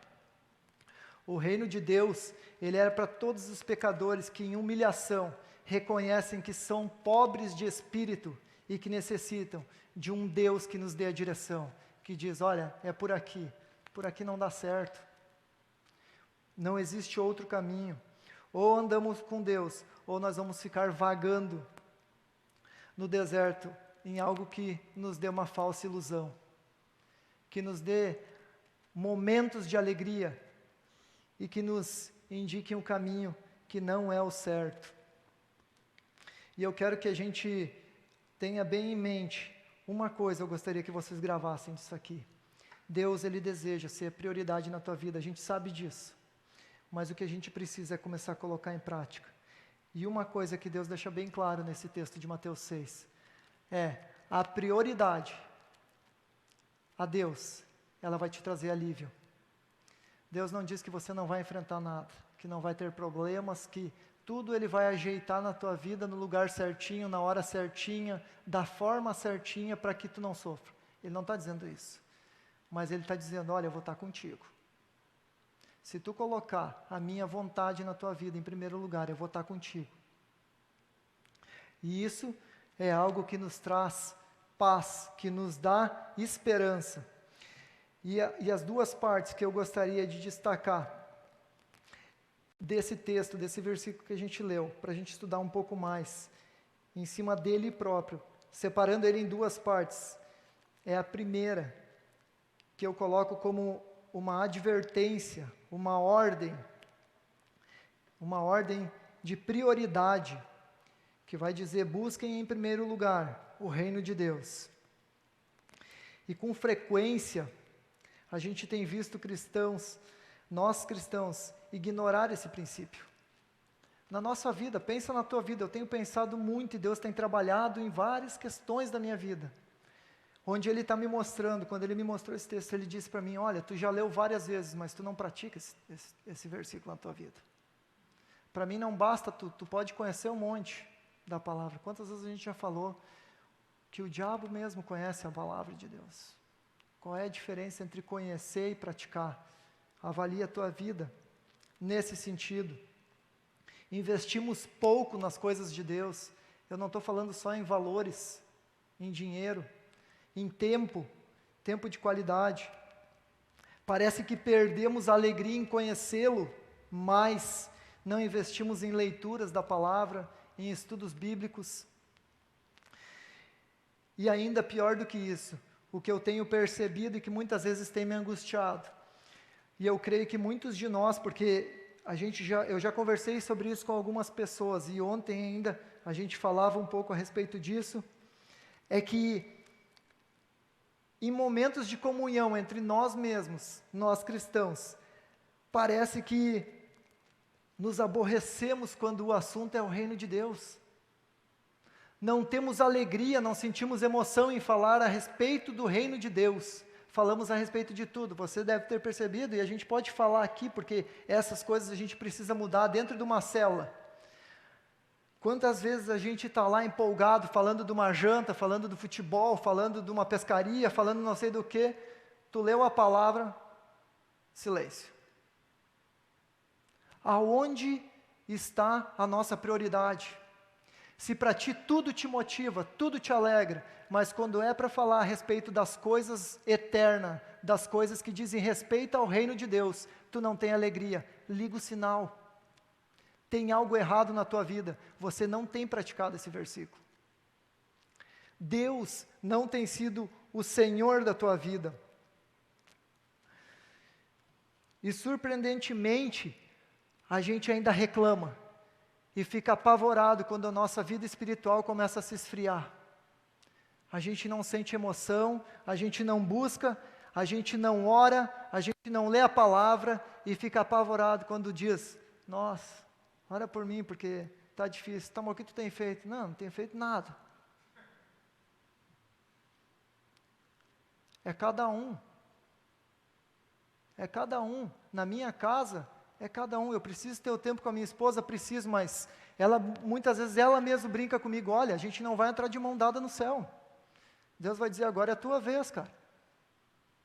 B: O reino de Deus, ele era para todos os pecadores que em humilhação reconhecem que são pobres de espírito e que necessitam de um Deus que nos dê a direção, que diz, olha, é por aqui não dá certo. Não existe outro caminho. Ou andamos com Deus, ou nós vamos ficar vagando no deserto em algo que nos dê uma falsa ilusão, que nos dê momentos de alegria e que nos indique um caminho que não é o certo. E eu quero que a gente tenha bem em mente uma coisa, eu gostaria que vocês gravassem disso aqui. Deus, Ele deseja ser prioridade na tua vida, a gente sabe disso. Mas o que a gente precisa é começar a colocar em prática. E uma coisa que Deus deixa bem claro nesse texto de Mateus 6, é a prioridade a Deus, ela vai te trazer alívio. Deus não diz que você não vai enfrentar nada, que não vai ter problemas, que tudo Ele vai ajeitar na tua vida no lugar certinho, na hora certinha, da forma certinha para que tu não sofra. Ele não está dizendo isso. Mas Ele está dizendo, olha, eu vou estar contigo. Se tu colocar a minha vontade na tua vida em primeiro lugar, eu vou estar contigo. E isso é algo que nos traz paz, que nos dá esperança. E as duas partes que eu gostaria de destacar desse texto, desse versículo que a gente leu, para a gente estudar um pouco mais, em cima dele próprio, separando ele em duas partes. É a primeira, que eu coloco como uma advertência, uma ordem de prioridade, que vai dizer, busquem em primeiro lugar o reino de Deus. E com frequência, a gente tem visto nós cristãos, ignorar esse princípio. Na nossa vida, pensa na tua vida, eu tenho pensado muito e Deus tem trabalhado em várias questões da minha vida, onde Ele está me mostrando, quando Ele me mostrou esse texto, Ele disse para mim, olha, tu já leu várias vezes, mas tu não pratica esse versículo na tua vida. Para mim não basta, tu pode conhecer um monte da palavra. Quantas vezes a gente já falou que o diabo mesmo conhece a palavra de Deus? Qual é a diferença entre conhecer e praticar? Avalie a tua vida nesse sentido. Investimos pouco nas coisas de Deus. Eu não estou falando só em valores, em dinheiro, em tempo de qualidade. Parece que perdemos a alegria em conhecê-lo, mas não investimos em leituras da palavra, em estudos bíblicos. E ainda pior do que isso, o que eu tenho percebido e que muitas vezes tem me angustiado, e eu creio que muitos de nós, porque eu já conversei sobre isso com algumas pessoas, e ontem ainda a gente falava um pouco a respeito disso, é que em momentos de comunhão entre nós mesmos, nós cristãos, parece que nos aborrecemos quando o assunto é o reino de Deus. Não temos alegria, não sentimos emoção em falar a respeito do reino de Deus. Falamos a respeito de tudo, você deve ter percebido, e a gente pode falar aqui, porque essas coisas a gente precisa mudar dentro de uma célula. Quantas vezes a gente está lá empolgado, falando de uma janta, falando do futebol, falando de uma pescaria, falando não sei do que, tu leu a palavra, silêncio. Aonde está a nossa prioridade? Se para ti tudo te motiva, tudo te alegra, mas quando é para falar a respeito das coisas eternas, das coisas que dizem respeito ao reino de Deus, tu não tem alegria, liga o sinal. Tem algo errado na tua vida, você não tem praticado esse versículo. Deus não tem sido o Senhor da tua vida. E surpreendentemente, a gente ainda reclama e fica apavorado quando a nossa vida espiritual começa a se esfriar. A gente não sente emoção, a gente não busca, a gente não ora, a gente não lê a palavra e fica apavorado quando diz, nossa, ora por mim porque está difícil. Tá, mas o que tu tem feito? Não tenho feito nada. É cada um. É cada um. Na minha casa, é cada um. Eu preciso ter o tempo com a minha esposa, preciso, mas muitas vezes ela mesma brinca comigo, olha, a gente não vai entrar de mão dada no céu. Deus vai dizer, agora é a tua vez, cara,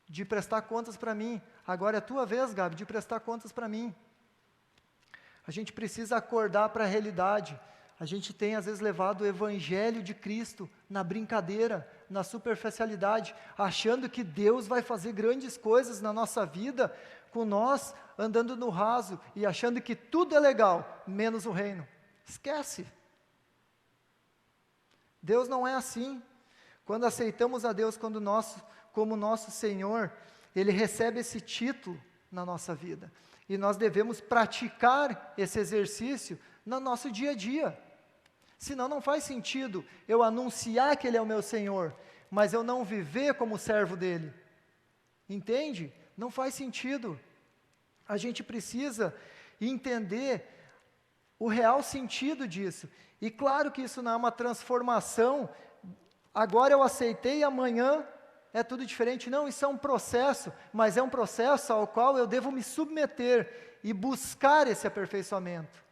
B: de prestar contas para mim. Agora é a tua vez, Gabi, de prestar contas para mim. A gente precisa acordar para a realidade. A gente tem, às vezes, levado o Evangelho de Cristo na brincadeira, na superficialidade, achando que Deus vai fazer grandes coisas na nossa vida, com nós andando no raso e achando que tudo é legal, menos o reino. Esquece. Deus não é assim. Quando aceitamos a Deus como nosso Senhor, Ele recebe esse título na nossa vida. E nós devemos praticar esse exercício no nosso dia a dia. Senão não faz sentido eu anunciar que Ele é o meu Senhor, mas eu não viver como servo dEle. Entende? Não faz sentido. A gente precisa entender o real sentido disso. E claro que isso não é uma transformação, agora eu aceitei e amanhã é tudo diferente. Não, isso é um processo, mas é um processo ao qual eu devo me submeter e buscar esse aperfeiçoamento,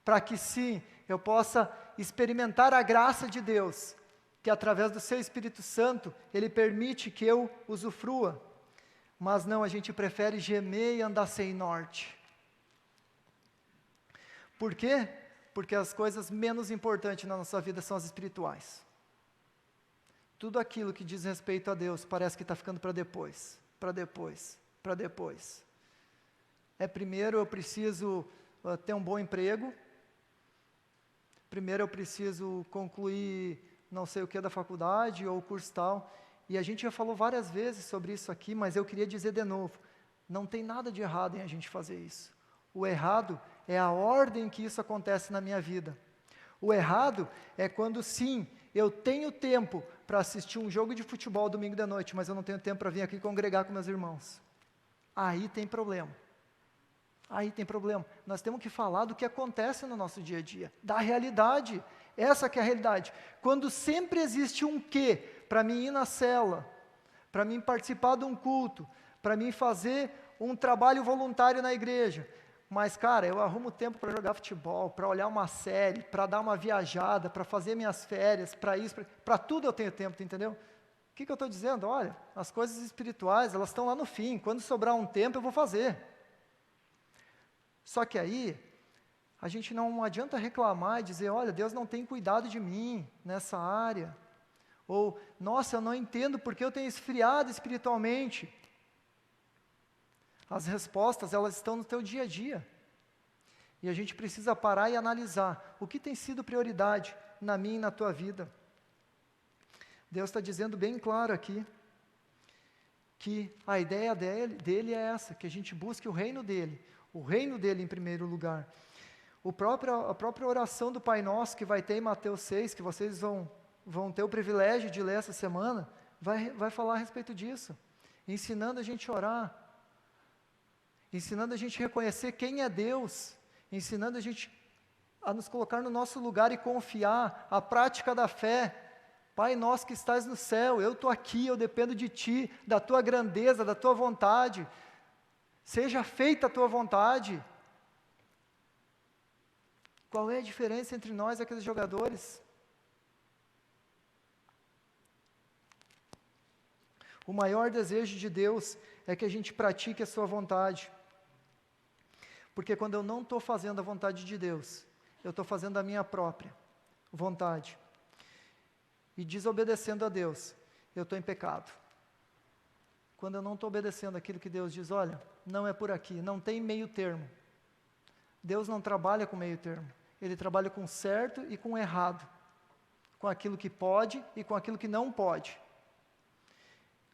B: para que sim, eu possa experimentar a graça de Deus, que através do seu Espírito Santo, Ele permite que eu usufrua. Mas não, a gente prefere gemer e andar sem norte. Por quê? Porque as coisas menos importantes na nossa vida são as espirituais. Tudo aquilo que diz respeito a Deus parece que está ficando para depois, para depois, para depois. Primeiro eu preciso ter um bom emprego, primeiro eu preciso concluir não sei o que da faculdade ou curso tal, e a gente já falou várias vezes sobre isso aqui, mas eu queria dizer de novo, não tem nada de errado em a gente fazer isso. O errado é a ordem que isso acontece na minha vida. O errado é quando sim, eu tenho tempo para assistir um jogo de futebol domingo de noite, mas eu não tenho tempo para vir aqui congregar com meus irmãos. Aí tem problema. Aí tem problema. Nós temos que falar do que acontece no nosso dia a dia, da realidade. Essa que é a realidade. Quando sempre existe um quê para mim ir na cela, para mim participar de um culto, para mim fazer um trabalho voluntário na igreja. Mas, cara, eu arrumo tempo para jogar futebol, para olhar uma série, para dar uma viajada, para fazer minhas férias, para isso, para tudo eu tenho tempo, entendeu? O que eu estou dizendo? Olha, as coisas espirituais, elas estão lá no fim. Quando sobrar um tempo, eu vou fazer. Só que aí, a gente não adianta reclamar e dizer, olha, Deus não tem cuidado de mim nessa área. Ou, nossa, eu não entendo porque eu tenho esfriado espiritualmente. As respostas, elas estão no teu dia a dia. E a gente precisa parar e analisar o que tem sido prioridade na minha e na tua vida. Deus está dizendo bem claro aqui, que a ideia dele é essa, que a gente busque o reino dele em primeiro lugar. A própria oração do Pai Nosso, que vai ter em Mateus 6, que vocês vão ter o privilégio de ler essa semana, vai falar a respeito disso, ensinando a gente a orar, ensinando a gente a reconhecer quem é Deus, ensinando a gente a nos colocar no nosso lugar e confiar, a prática da fé. Pai nosso que estás no céu, eu estou aqui, eu dependo de Ti, da Tua grandeza, da Tua vontade, seja feita a Tua vontade. Qual é a diferença entre nós e aqueles jogadores? O maior desejo de Deus é que a gente pratique a sua vontade. Porque quando eu não estou fazendo a vontade de Deus, eu estou fazendo a minha própria vontade. E desobedecendo a Deus, eu estou em pecado. Quando eu não estou obedecendo aquilo que Deus diz, olha, não é por aqui, não tem meio termo. Deus não trabalha com meio termo. Ele trabalha com certo e com errado. Com aquilo que pode e com aquilo que não pode.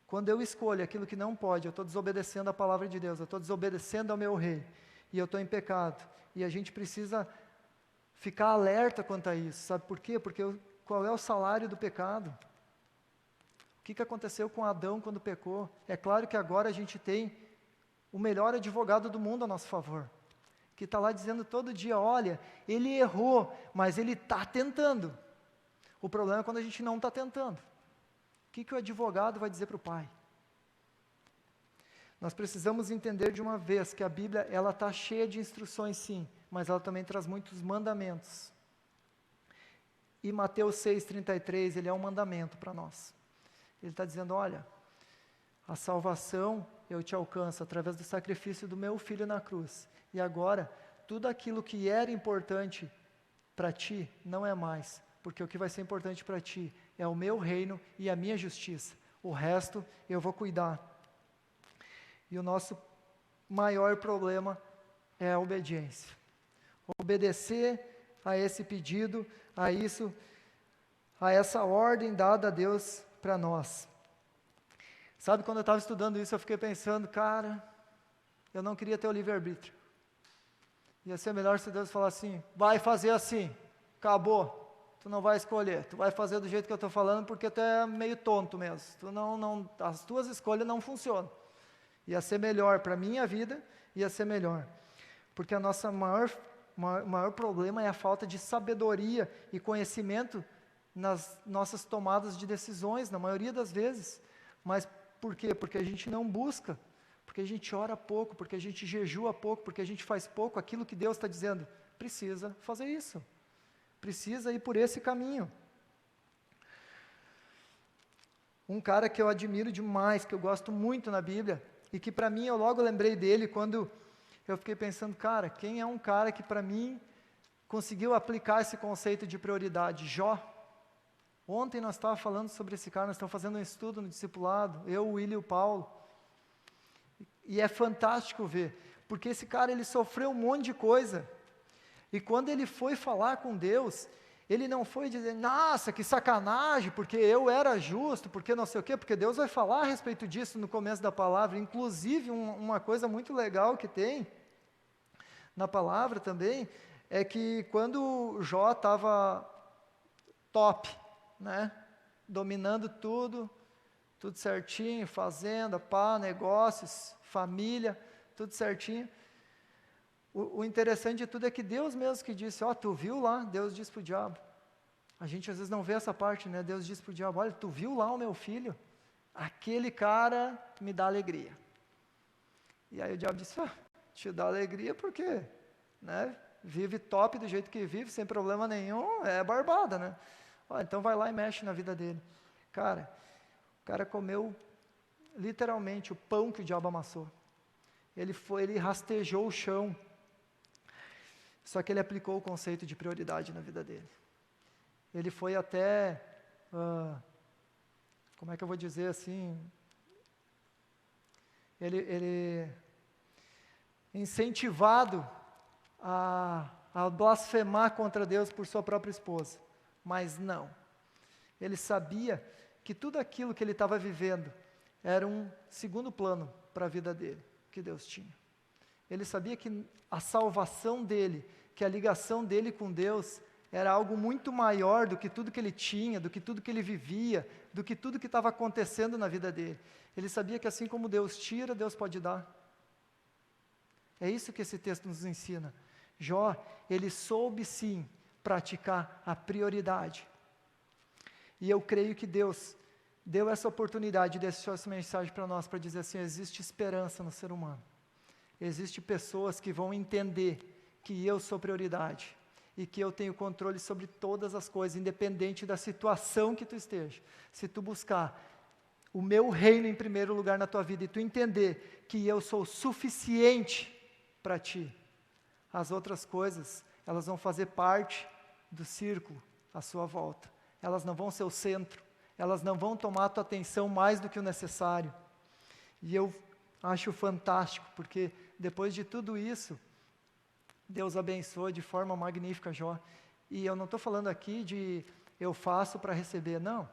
B: Quando eu escolho aquilo que não pode, eu estou desobedecendo a palavra de Deus, eu estou desobedecendo ao meu rei, e eu estou em pecado. E a gente precisa ficar alerta quanto a isso, sabe por quê? Porque qual é o salário do pecado? que aconteceu com Adão quando pecou? É claro que agora a gente tem o melhor advogado do mundo a nosso favor, que está lá dizendo todo dia, olha, ele errou, mas ele está tentando. O problema é quando a gente não está tentando. O que o advogado vai dizer para o pai? Nós precisamos entender de uma vez que a Bíblia, ela está cheia de instruções sim, mas ela também traz muitos mandamentos. E Mateus 6,33, ele é um mandamento para nós. Ele está dizendo, olha, a salvação eu te alcanço através do sacrifício do meu filho na cruz. E agora, tudo aquilo que era importante para ti, não é mais. Porque o que vai ser importante para ti é o meu reino e a minha justiça. O resto eu vou cuidar. E o nosso maior problema é a obediência. Obedecer a esse pedido, a isso, a essa ordem dada a Deus para nós. Sabe, quando eu estava estudando isso, eu fiquei pensando, cara, eu não queria ter o livre-arbítrio. Ia ser melhor se Deus falasse assim, vai fazer assim, acabou. Tu não vai escolher, tu vai fazer do jeito que eu estou falando, porque tu é meio tonto mesmo. As tuas escolhas não funcionam. Ia ser melhor para a minha vida, ia ser melhor. Porque a nossa maior problema é a falta de sabedoria e conhecimento nas nossas tomadas de decisões, na maioria das vezes. Mas por quê? Porque a gente não busca, porque a gente ora pouco, porque a gente jejua pouco, porque a gente faz pouco aquilo que Deus está dizendo. Precisa fazer isso. Precisa ir por esse caminho. Um cara que eu admiro demais, que eu gosto muito na Bíblia, e que para mim eu logo lembrei dele quando eu fiquei pensando, cara, quem é um cara que para mim conseguiu aplicar esse conceito de prioridade? Jó. Ontem nós estávamos falando sobre esse cara, nós estamos fazendo um estudo no discipulado, eu, o William e o Paulo, e é fantástico ver, porque esse cara ele sofreu um monte de coisa, e quando ele foi falar com Deus, ele não foi dizer, nossa, que sacanagem, porque eu era justo, porque não sei o quê, porque Deus vai falar a respeito disso no começo da palavra, inclusive uma coisa muito legal que tem na palavra também, é que quando Jó estava top, né, dominando tudo certinho, fazenda, negócios, família, tudo certinho, o interessante de tudo é que Deus mesmo que disse, tu viu lá, Deus disse para o diabo, a gente às vezes não vê essa parte, né, Deus disse para o diabo, olha, tu viu lá o meu filho, aquele cara me dá alegria, e aí o diabo disse, te dá alegria porque, né, vive top do jeito que vive, sem problema nenhum, é barbada, né, então vai lá e mexe na vida dele, cara, o cara comeu literalmente o pão que o diabo amassou, ele rastejou o chão, só que ele aplicou o conceito de prioridade na vida dele. Ele foi até, como é que eu vou dizer assim, ele incentivado a blasfemar contra Deus por sua própria esposa, mas não. Ele sabia que tudo aquilo que ele estava vivendo era um segundo plano para a vida dele, que Deus tinha. Ele sabia que a salvação dele, que a ligação dele com Deus era algo muito maior do que tudo que ele tinha, do que tudo que ele vivia, do que tudo que estava acontecendo na vida dele. Ele sabia que assim como Deus tira, Deus pode dar. É isso que esse texto nos ensina. Jó, ele soube sim praticar a prioridade. E eu creio que Deus deu essa oportunidade, deixou essa mensagem para nós, para dizer assim, existe esperança no ser humano. Existem pessoas que vão entender que eu sou prioridade e que eu tenho controle sobre todas as coisas, independente da situação que tu esteja. Se tu buscar o meu reino em primeiro lugar na tua vida e tu entender que eu sou suficiente para ti, as outras coisas, elas vão fazer parte do círculo à sua volta. Elas não vão ser o centro, elas não vão tomar a tua atenção mais do que o necessário. E eu acho fantástico, porque depois de tudo isso, Deus abençoa de forma magnífica Jó. E eu não estou falando aqui de eu faço para receber, não.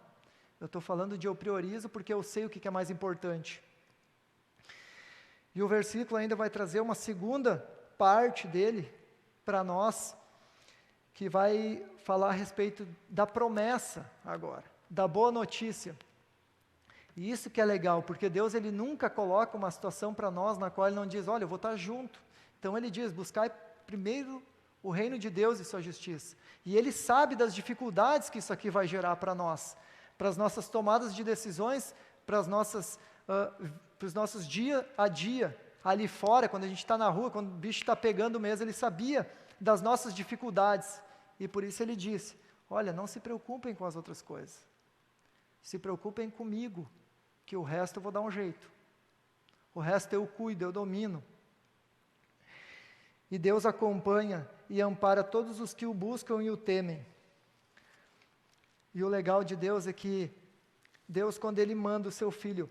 B: Eu estou falando de eu priorizo porque eu sei o que é mais importante. E o versículo ainda vai trazer uma segunda parte dele para nós, que vai falar a respeito da promessa agora, da boa notícia. E isso que é legal, porque Deus ele nunca coloca uma situação para nós na qual Ele não diz, olha, eu vou estar junto. Então Ele diz, buscai primeiro o reino de Deus e sua justiça. E Ele sabe das dificuldades que isso aqui vai gerar para nós, para as nossas tomadas de decisões, para os nossos dia a dia, ali fora, quando a gente está na rua, quando o bicho está pegando mesmo, Ele sabia das nossas dificuldades. E por isso Ele disse, olha, não se preocupem com as outras coisas. Se preocupem comigo, que o resto eu vou dar um jeito. O resto eu cuido, eu domino. E Deus acompanha e ampara todos os que o buscam e o temem. E o legal de Deus é que Deus, quando Ele manda o seu Filho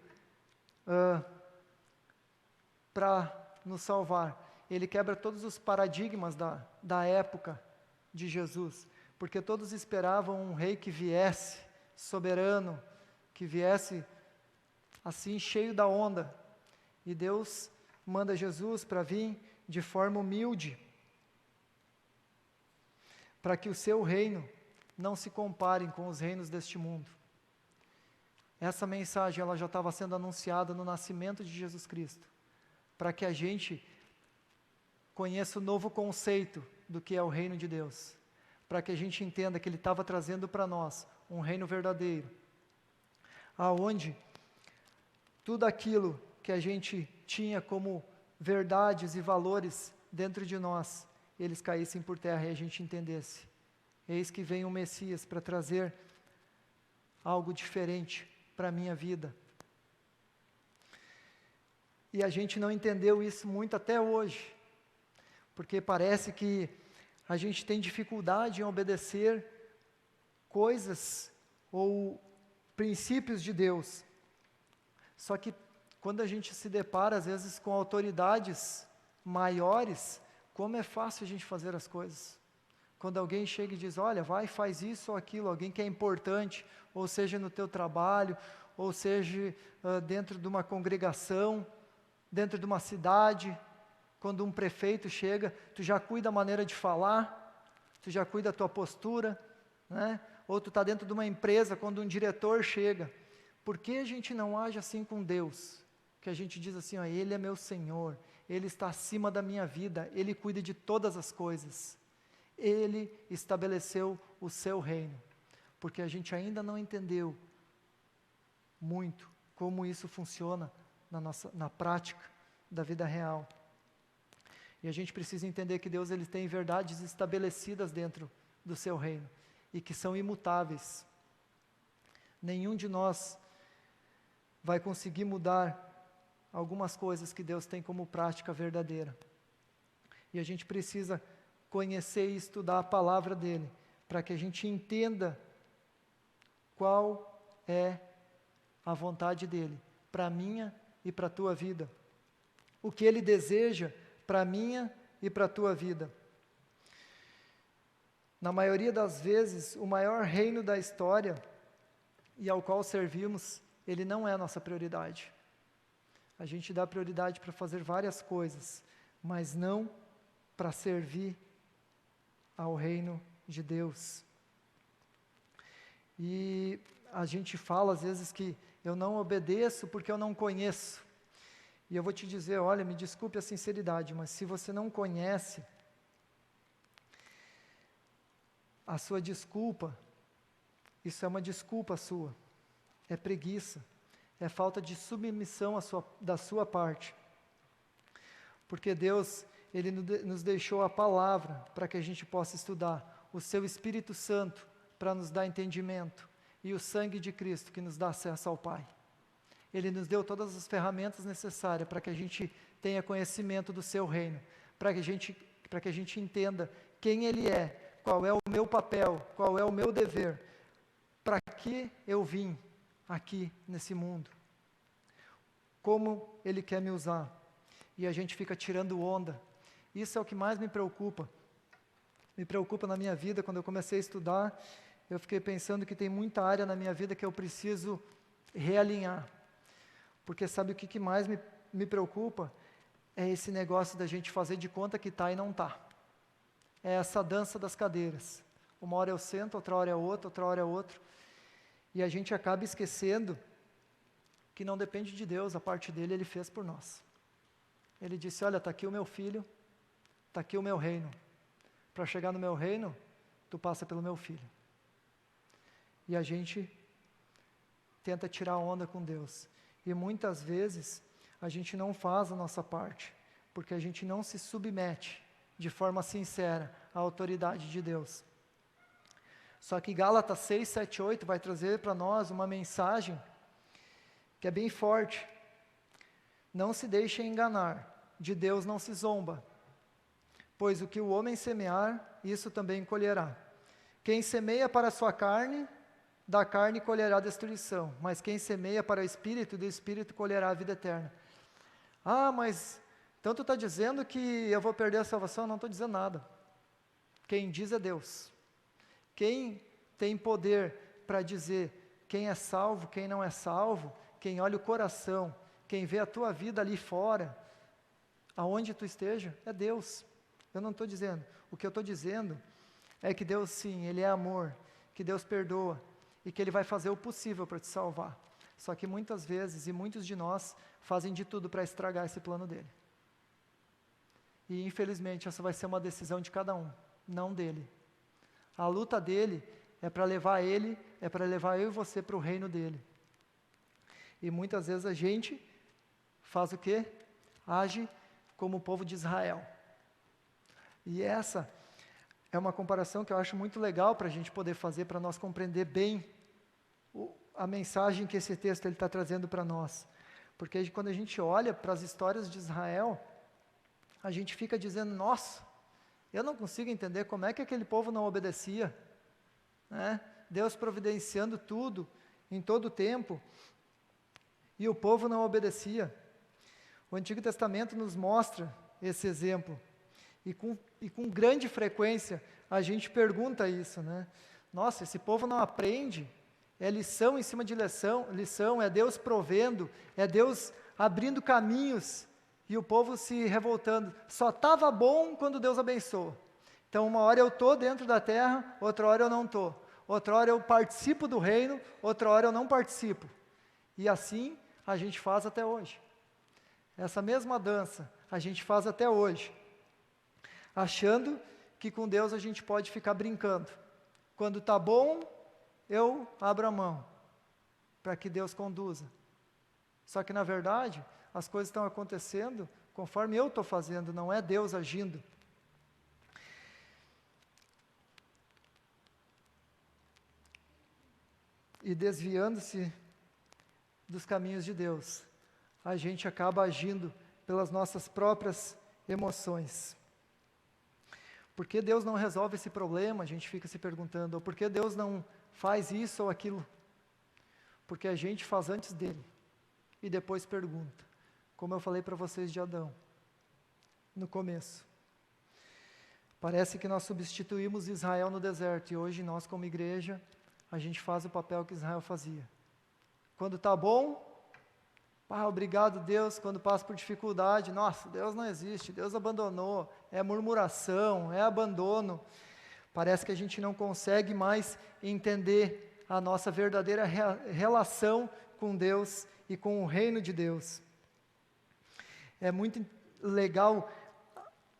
B: para nos salvar, Ele quebra todos os paradigmas da época de Jesus, porque todos esperavam um rei que viesse soberano, que viesse assim cheio da onda, e Deus manda Jesus para vir de forma humilde, para que o seu reino não se compare com os reinos deste mundo. Essa mensagem ela já estava sendo anunciada no nascimento de Jesus Cristo, para que a gente conheça o novo conceito do que é o reino de Deus, para que a gente entenda que Ele estava trazendo para nós um reino verdadeiro, aonde tudo aquilo que a gente tinha como verdades e valores dentro de nós, eles caíssem por terra e a gente entendesse. Eis que vem o Messias para trazer algo diferente para a minha vida. E a gente não entendeu isso muito até hoje, porque parece que a gente tem dificuldade em obedecer coisas ou princípios de Deus. Só que quando a gente se depara às vezes com autoridades maiores, como é fácil a gente fazer as coisas. Quando alguém chega e diz, olha, vai, faz isso ou aquilo, alguém que é importante, ou seja no teu trabalho, ou seja dentro de uma congregação, dentro de uma cidade, quando um prefeito chega, tu já cuida da maneira de falar, tu já cuida da tua postura, né? Ou tu está dentro de uma empresa, quando um diretor chega. Por que a gente não age assim com Deus? Que a gente diz assim, ó, Ele é meu Senhor, Ele está acima da minha vida, Ele cuida de todas as coisas. Ele estabeleceu o seu reino, porque a gente ainda não entendeu muito como isso funciona na prática da vida real. E a gente precisa entender que Deus ele tem verdades estabelecidas dentro do seu reino e que são imutáveis. Nenhum de nós vai conseguir mudar algumas coisas que Deus tem como prática verdadeira. E a gente precisa conhecer e estudar a palavra dele, para que a gente entenda qual é a vontade dele, para a minha e para a tua vida. O que ele deseja para a minha e para a tua vida. Na maioria das vezes, o maior reino da história e ao qual servimos, ele não é a nossa prioridade. A gente dá prioridade para fazer várias coisas, mas não para servir ao reino de Deus. E a gente fala às vezes que eu não obedeço porque eu não conheço. E eu vou te dizer, olha, me desculpe a sinceridade, mas se você não conhece, a sua desculpa, isso é uma desculpa sua, é preguiça, é falta de submissão da sua parte. Porque Deus, Ele nos deixou a palavra para que a gente possa estudar, o seu Espírito Santo para nos dar entendimento, e o sangue de Cristo que nos dá acesso ao Pai. Ele nos deu todas as ferramentas necessárias para que a gente tenha conhecimento do seu reino, para que a gente entenda quem Ele é, qual é o meu papel, qual é o meu dever, para que eu vim aqui nesse mundo, como Ele quer me usar. E a gente fica tirando onda. Isso é o que mais me preocupa. Me preocupa na minha vida. Quando eu comecei a estudar, eu fiquei pensando que tem muita área na minha vida que eu preciso realinhar. Porque sabe o que mais me preocupa? É esse negócio da gente fazer de conta que está e não está. É essa dança das cadeiras. Uma hora eu sento, outra hora é outra, outra hora é outra. E a gente acaba esquecendo que não depende de Deus, a parte dele ele fez por nós. Ele disse, olha, está aqui o meu filho, está aqui o meu reino. Para chegar no meu reino, tu passa pelo meu filho. E a gente tenta tirar onda com Deus. E muitas vezes a gente não faz a nossa parte, porque a gente não se submete de forma sincera à autoridade de Deus. Só que Gálatas 6, 7, 8 vai trazer para nós uma mensagem que é bem forte. Não se deixem enganar, de Deus não se zomba, pois o que o homem semear, isso também colherá. Quem semeia para a sua carne, da carne colherá destruição, mas quem semeia para o Espírito, do Espírito colherá a vida eterna. Ah, mas então tu está dizendo que eu vou perder a salvação? Não estou dizendo nada. Quem diz é Deus. Quem tem poder para dizer quem é salvo, quem não é salvo, quem olha o coração, quem vê a tua vida ali fora, aonde tu esteja, é Deus. Eu não estou dizendo. O que eu estou dizendo é que Deus, sim, Ele é amor, que Deus perdoa e que Ele vai fazer o possível para te salvar. Só que muitas vezes, e muitos de nós, fazem de tudo para estragar esse plano dEle. E infelizmente essa vai ser uma decisão de cada um, não dEle. A luta dEle é para levar Ele, é para levar eu e você para o reino dEle. E muitas vezes a gente faz o quê? Age como o povo de Israel. E essa é uma comparação que eu acho muito legal para a gente poder fazer, para nós compreender bem a mensagem que esse texto está trazendo para nós. Porque quando a gente olha para as histórias de Israel, a gente fica dizendo, nossa, eu não consigo entender como é que aquele povo não obedecia, né? Deus providenciando tudo, em todo o tempo, e o povo não obedecia. O Antigo Testamento nos mostra esse exemplo, e com grande frequência a gente pergunta isso, né? Nossa, esse povo não aprende, é lição em cima de lição, é Deus provendo, é Deus abrindo caminhos, e o povo se revoltando. Só estava bom quando Deus abençoou. Então, uma hora eu estou dentro da terra, outra hora eu não estou. Outra hora eu participo do reino, outra hora eu não participo. E assim a gente faz até hoje. Essa mesma dança a gente faz até hoje, achando que com Deus a gente pode ficar brincando. Quando está bom, eu abro a mão, para que Deus conduza. Só que na verdade, as coisas estão acontecendo conforme eu estou fazendo, não é Deus agindo. E desviando-se dos caminhos de Deus, a gente acaba agindo pelas nossas próprias emoções. Por que Deus não resolve esse problema? A gente fica se perguntando. Ou por que Deus não faz isso ou aquilo? Porque a gente faz antes dele e depois pergunta. Como eu falei para vocês de Adão, no começo. Parece que nós substituímos Israel no deserto, e hoje nós, como igreja, a gente faz o papel que Israel fazia. Quando está bom, obrigado Deus. Quando passa por dificuldade, nossa, Deus não existe, Deus abandonou, é murmuração, é abandono. Parece que a gente não consegue mais entender a nossa verdadeira relação com Deus e com o reino de Deus. É muito legal,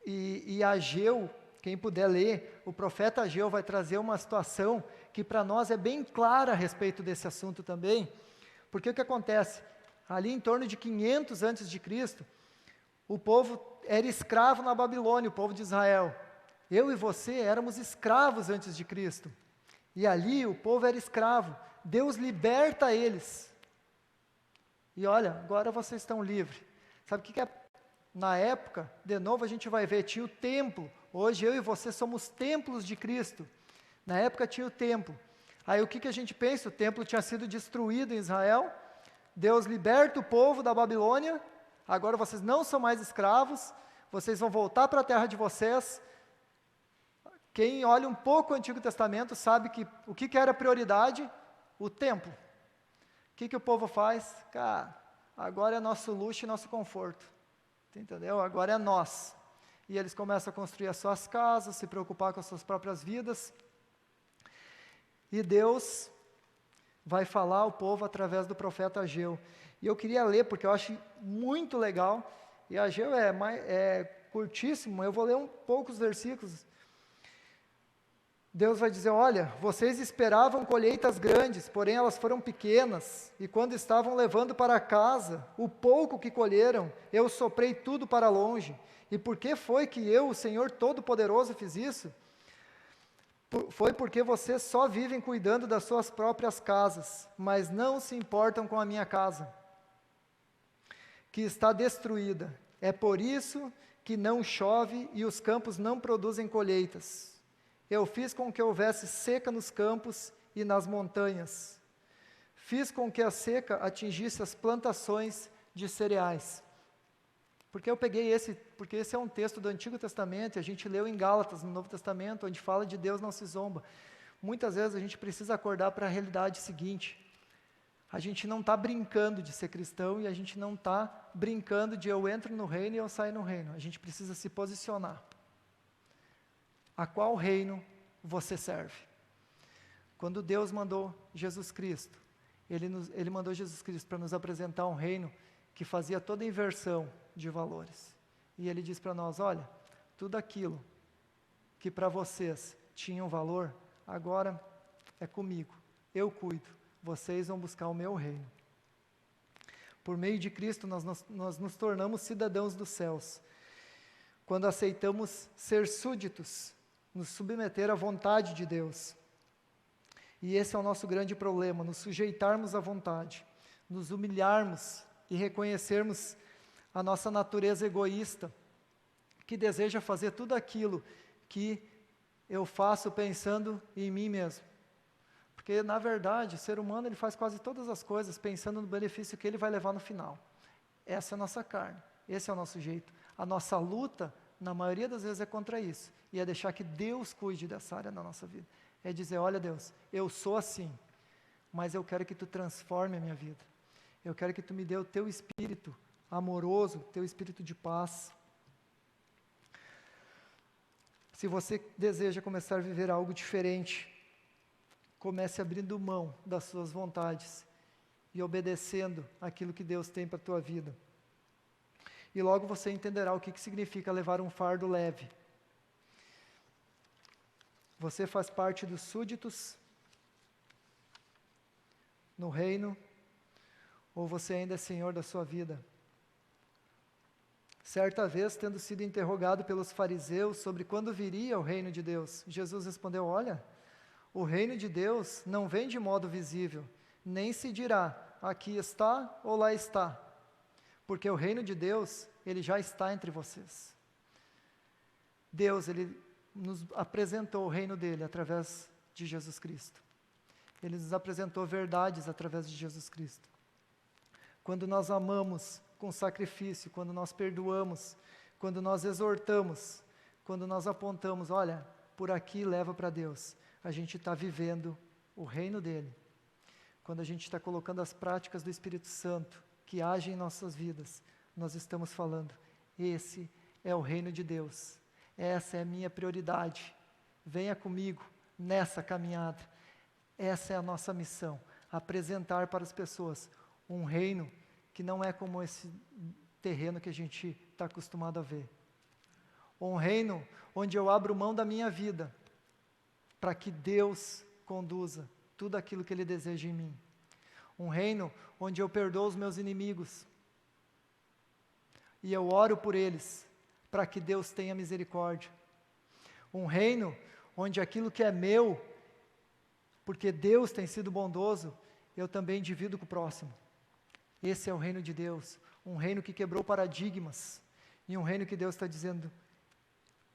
B: e Ageu, quem puder ler, o profeta Ageu vai trazer uma situação que para nós é bem clara a respeito desse assunto também, porque o que acontece? Ali em torno de 500 antes de Cristo, o povo era escravo na Babilônia, o povo de Israel. Eu e você éramos escravos antes de Cristo, e ali o povo era escravo. Deus liberta eles, e olha, agora vocês estão livres. Sabe o que é? Na época, de novo a gente vai ver, tinha o templo. Hoje eu e você somos templos de Cristo. Na época tinha o templo. Aí o que a gente pensa? O templo tinha sido destruído em Israel. Deus liberta o povo da Babilônia. Agora vocês não são mais escravos. Vocês vão voltar para a terra de vocês. Quem olha um pouco o Antigo Testamento sabe que o que era prioridade? O templo. O que o povo faz? Cara, agora é nosso luxo e nosso conforto. Entendeu? Agora é nós. E eles começam a construir as suas casas, se preocupar com as suas próprias vidas. E Deus vai falar ao povo através do profeta Ageu. E eu queria ler, porque eu acho muito legal, e Ageu é curtíssimo, eu vou ler poucos versículos. Deus vai dizer, olha, vocês esperavam colheitas grandes, porém elas foram pequenas, e quando estavam levando para casa o pouco que colheram, eu soprei tudo para longe. E por que foi que eu, o Senhor Todo-Poderoso, fiz isso? Foi porque vocês só vivem cuidando das suas próprias casas, mas não se importam com a minha casa, que está destruída. É por isso que não chove e os campos não produzem colheitas. Eu fiz com que houvesse seca nos campos e nas montanhas. Fiz com que a seca atingisse as plantações de cereais. Porque eu peguei porque esse é um texto do Antigo Testamento, e a gente leu em Gálatas, no Novo Testamento, onde fala de Deus não se zomba. Muitas vezes a gente precisa acordar para a realidade seguinte: a gente não está brincando de ser cristão, e a gente não está brincando de eu entro no reino e eu saio no reino. A gente precisa se posicionar. A qual reino você serve? Quando Deus mandou Jesus Cristo, Ele mandou Jesus Cristo para nos apresentar um reino que fazia toda a inversão de valores. E Ele diz para nós, olha, tudo aquilo que para vocês tinha um valor, agora é comigo, eu cuido, vocês vão buscar o meu reino. Por meio de Cristo nós nos tornamos cidadãos dos céus, quando aceitamos ser súditos, nos submeter à vontade de Deus. E esse é o nosso grande problema, nos sujeitarmos à vontade, nos humilharmos e reconhecermos a nossa natureza egoísta, que deseja fazer tudo aquilo que eu faço pensando em mim mesmo. Porque, na verdade, o ser humano ele faz quase todas as coisas pensando no benefício que ele vai levar no final. Essa é a nossa carne, esse é o nosso jeito. A nossa luta, na maioria das vezes, é contra isso. E é deixar que Deus cuide dessa área na nossa vida. É dizer, olha Deus, eu sou assim, mas eu quero que Tu transforme a minha vida. Eu quero que Tu me dê o Teu Espírito amoroso, Teu Espírito de paz. Se você deseja começar a viver algo diferente, comece abrindo mão das suas vontades e obedecendo aquilo que Deus tem para a tua vida. E logo você entenderá o que significa levar um fardo leve. Você faz parte dos súditos no reino, ou você ainda é senhor da sua vida? Certa vez, tendo sido interrogado pelos fariseus sobre quando viria o reino de Deus, Jesus respondeu, olha, o reino de Deus não vem de modo visível, nem se dirá, aqui está ou lá está, porque o reino de Deus, ele já está entre vocês. Deus, ele nos apresentou o reino dele através de Jesus Cristo. Ele nos apresentou verdades através de Jesus Cristo. Quando nós amamos com sacrifício, quando nós perdoamos, quando nós exortamos, quando nós apontamos, olha, por aqui leva para Deus, a gente está vivendo o reino dele. Quando a gente está colocando as práticas do Espírito Santo, que agem em nossas vidas, nós estamos falando, esse é o reino de Deus. Essa é a minha prioridade. Venha comigo nessa caminhada. Essa é a nossa missão, apresentar para as pessoas um reino que não é como esse terreno que a gente está acostumado a ver. Um reino onde eu abro mão da minha vida para que Deus conduza tudo aquilo que Ele deseja em mim. Um reino onde eu perdoo os meus inimigos e eu oro por eles para que Deus tenha misericórdia. Um reino onde aquilo que é meu, porque Deus tem sido bondoso, eu também divido com o próximo. Esse é o reino de Deus, um reino que quebrou paradigmas, e um reino que Deus está dizendo,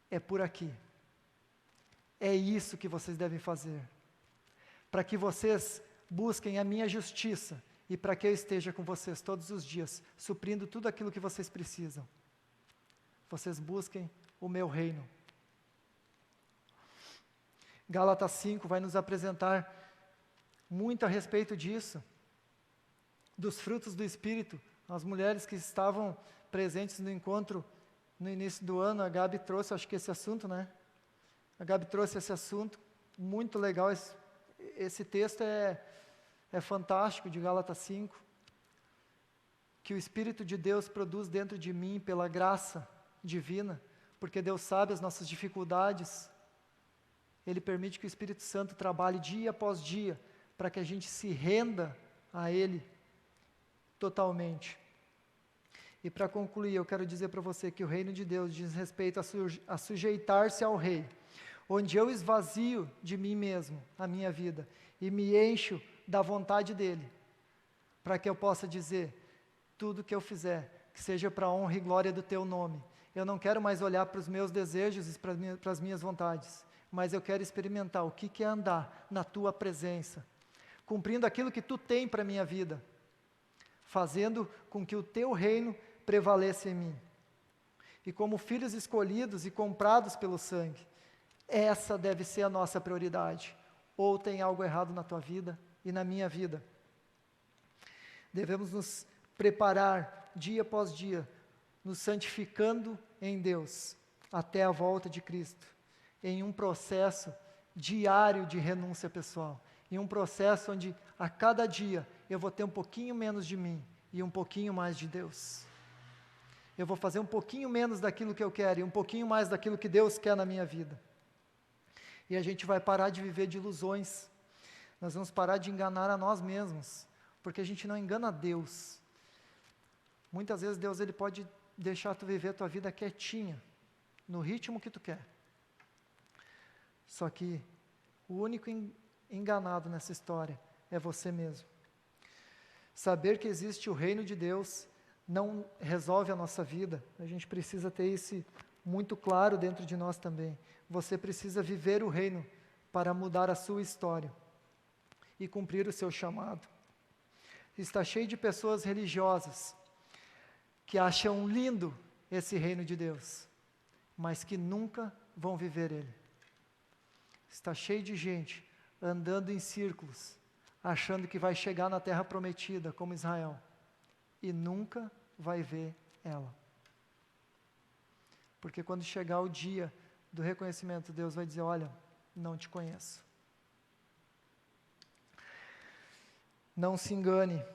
B: é por aqui. É isso que vocês devem fazer, para que vocês busquem a minha justiça, e para que eu esteja com vocês todos os dias, suprindo tudo aquilo que vocês precisam. Vocês busquem o meu reino. Gálatas 5 vai nos apresentar muito a respeito disso, dos frutos do Espírito. As mulheres que estavam presentes no encontro no início do ano, a Gabi trouxe, acho que esse assunto, né? A Gabi trouxe esse assunto, muito legal, esse texto é fantástico, de Gálatas 5, que o Espírito de Deus produz dentro de mim pela graça divina, porque Deus sabe as nossas dificuldades, Ele permite que o Espírito Santo trabalhe dia após dia, para que a gente se renda a Ele totalmente. E para concluir, eu quero dizer para você que o reino de Deus diz respeito a sujeitar-se ao Rei, onde eu esvazio de mim mesmo a minha vida e me encho da vontade dEle, para que eu possa dizer, tudo que eu fizer, que seja para a honra e glória do Teu nome. Eu não quero mais olhar para os meus desejos e para as minhas vontades, mas eu quero experimentar o que é andar na Tua presença, cumprindo aquilo que Tu tem para a minha vida, fazendo com que o Teu reino prevaleça em mim. E como filhos escolhidos e comprados pelo sangue, essa deve ser a nossa prioridade. Ou tem algo errado na tua vida e na minha vida? Devemos nos preparar dia após dia, nos santificando em Deus, até a volta de Cristo, em um processo diário de renúncia pessoal, em um processo onde a cada dia eu vou ter um pouquinho menos de mim e um pouquinho mais de Deus. Eu vou fazer um pouquinho menos daquilo que eu quero e um pouquinho mais daquilo que Deus quer na minha vida. E a gente vai parar de viver de ilusões, nós vamos parar de enganar a nós mesmos, porque a gente não engana a Deus. Muitas vezes Deus ele pode deixar tu viver a tua vida quietinha, no ritmo que tu quer. Só que o único enganado nessa história é você mesmo. Saber que existe o reino de Deus não resolve a nossa vida, a gente precisa ter isso muito claro dentro de nós também. Você precisa viver o reino para mudar a sua história e cumprir o seu chamado. Está cheio de pessoas religiosas que acham lindo esse reino de Deus, mas que nunca vão viver ele. Está cheio de gente andando em círculos, achando que vai chegar na terra prometida, como Israel, e nunca vai ver ela. Porque quando chegar o dia do reconhecimento, Deus vai dizer, olha, não te conheço. Não se engane,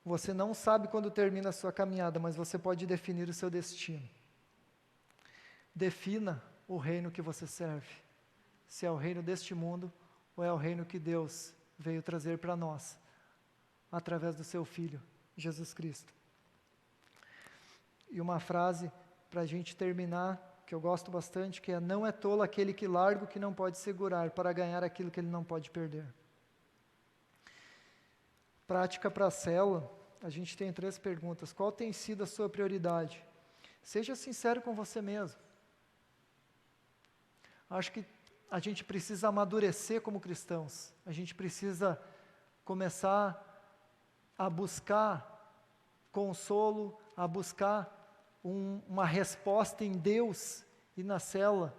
B: você não sabe quando termina a sua caminhada, mas você pode definir o seu destino. Defina o reino que você serve, se é o reino deste mundo ou é o reino que Deus veio trazer para nós, através do seu Filho, Jesus Cristo. E uma frase para a gente terminar, que eu gosto bastante, que é, não é tolo aquele que larga o que não pode segurar, para ganhar aquilo que ele não pode perder. Prática para a célula, a gente tem 3 perguntas. Qual tem sido a sua prioridade? Seja sincero com você mesmo. Acho que a gente precisa amadurecer como cristãos. A gente precisa começar a buscar consolo, a buscar uma resposta em Deus, e na célula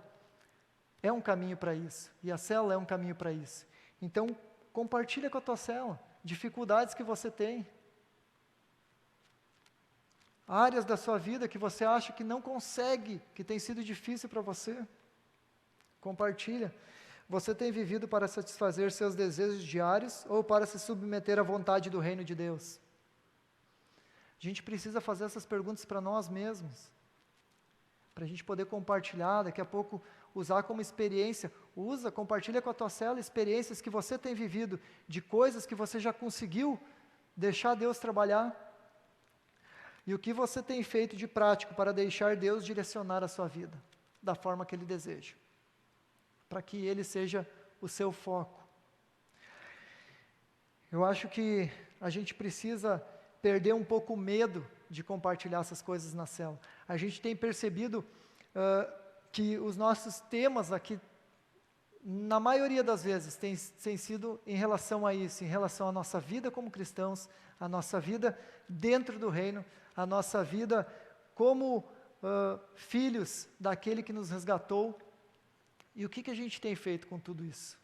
B: é um caminho para isso, e a célula é um caminho para isso. Então, compartilha com a tua célula dificuldades que você tem, áreas da sua vida que você acha que não consegue, que tem sido difícil para você. Compartilha. Você tem vivido para satisfazer seus desejos diários ou para se submeter à vontade do reino de Deus? A gente precisa fazer essas perguntas para nós mesmos, para a gente poder compartilhar, daqui a pouco usar como experiência. Compartilha com a tua célula experiências que você tem vivido, de coisas que você já conseguiu deixar Deus trabalhar, e o que você tem feito de prático para deixar Deus direcionar a sua vida, da forma que Ele deseja, para que Ele seja o seu foco. Eu acho que a gente precisa perder um pouco o medo de compartilhar essas coisas na célula. A gente tem percebido que os nossos temas aqui, na maioria das vezes, tem sido em relação a isso, em relação à nossa vida como cristãos, a nossa vida dentro do reino, a nossa vida como filhos daquele que nos resgatou. E o que a gente tem feito com tudo isso?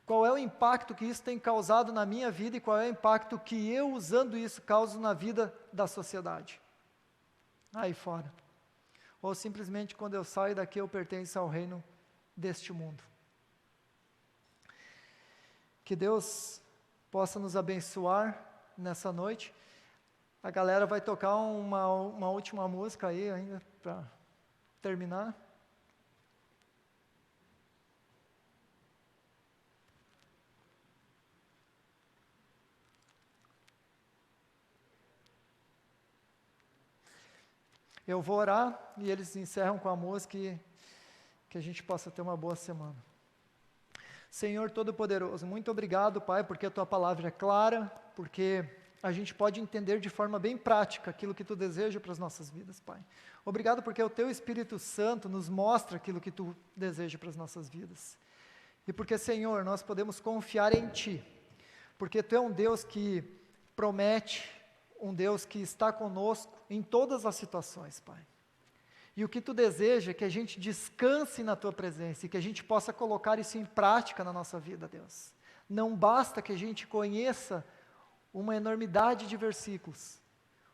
B: Qual é o impacto que isso tem causado na minha vida e qual é o impacto que eu, usando isso, causo na vida da sociedade? Aí fora. Ou simplesmente quando eu saio daqui eu pertenço ao reino deste mundo. Que Deus possa nos abençoar nessa noite. A galera vai tocar uma última música aí ainda para terminar. Eu vou orar e eles encerram com a música e que a gente possa ter uma boa semana. Senhor Todo-Poderoso, muito obrigado, Pai, porque a Tua palavra é clara, porque a gente pode entender de forma bem prática aquilo que Tu deseja para as nossas vidas, Pai. Obrigado porque o Teu Espírito Santo nos mostra aquilo que Tu deseja para as nossas vidas. E porque, Senhor, nós podemos confiar em Ti, porque Tu é um Deus que promete, um Deus que está conosco em todas as situações, Pai. E o que Tu deseja é que a gente descanse na Tua presença e que a gente possa colocar isso em prática na nossa vida, Deus. Não basta que a gente conheça uma enormidade de versículos.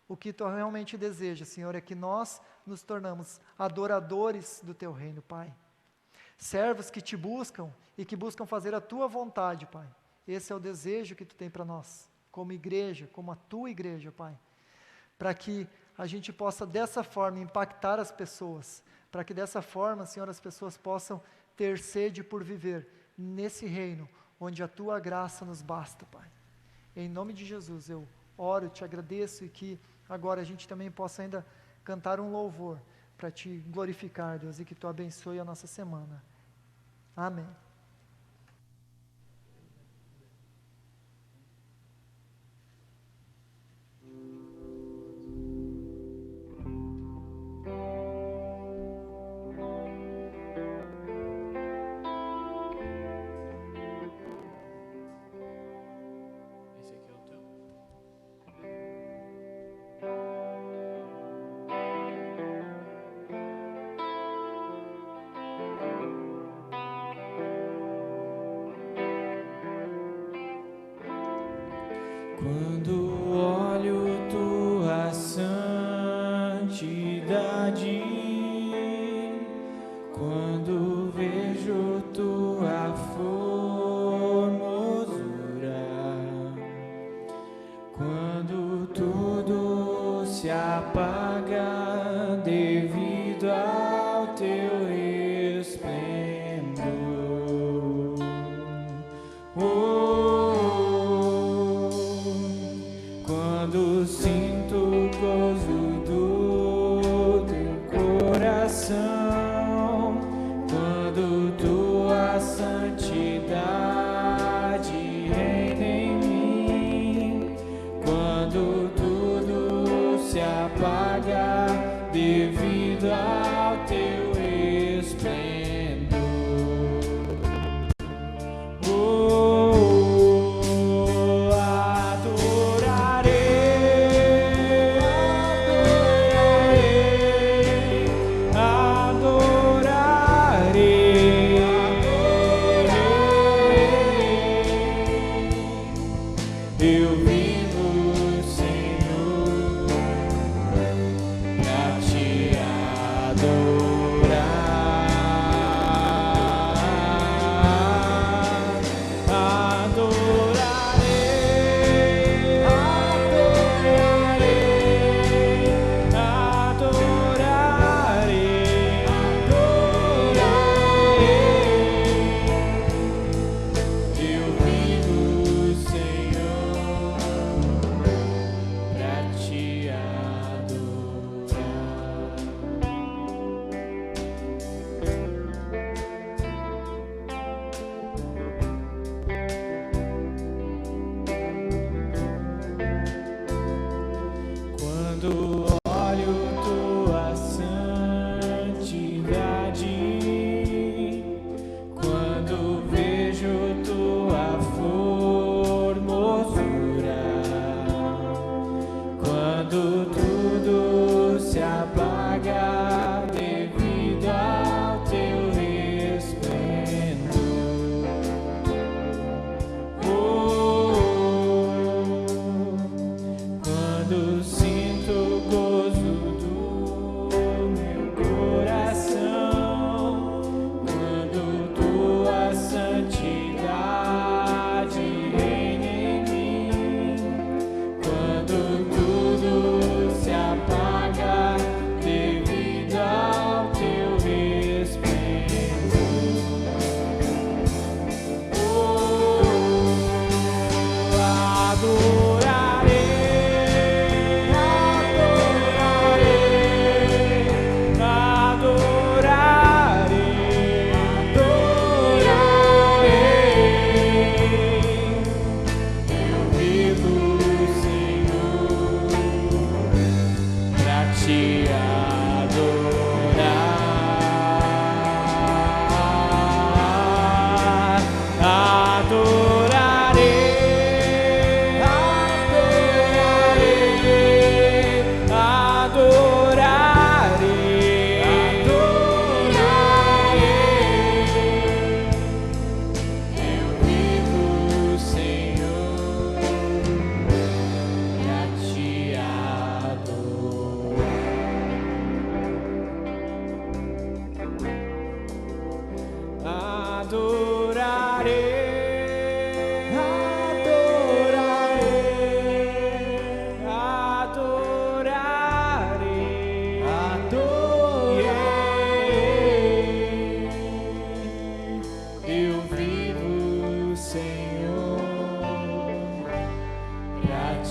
B: O que Tu realmente deseja, Senhor, é que nós nos tornamos adoradores do Teu reino, Pai. Servos que Te buscam e que buscam fazer a Tua vontade, Pai. Esse é o desejo que Tu tem para nós, como igreja, como a Tua igreja, Pai. Para que a gente possa dessa forma impactar as pessoas, para que dessa forma, Senhor, as pessoas possam ter sede por viver nesse reino, onde a Tua graça nos basta, Pai. Em nome de Jesus, eu oro, Te agradeço e que agora a gente também possa ainda cantar um louvor para Te glorificar, Deus, e que Tu abençoe a nossa semana. Amém.
A: Quando olho Tua santidade, quando vejo Tua formosura, quando tudo se apaga devido ao Teu esplendor. Quando sinto o gozo do Teu coração, quando Tua santidade reina em mim, quando tudo se apaga devido ao Teu esplendor. Eu vivo, Senhor, pra Te adorar. Adorarei, adorarei, adorarei, adorarei. Eu vivo, Senhor, pra Te adorar. Quando olho Tua santidade, quando vejo Tua formosura, quando tudo se apaga devido ao Teu esplendor. Quando sinto o gozo do meu coração, quando Tua santidade reina em mim,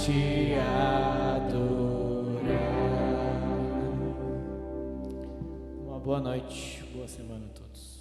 A: te adorar. Uma boa noite, boa semana a todos.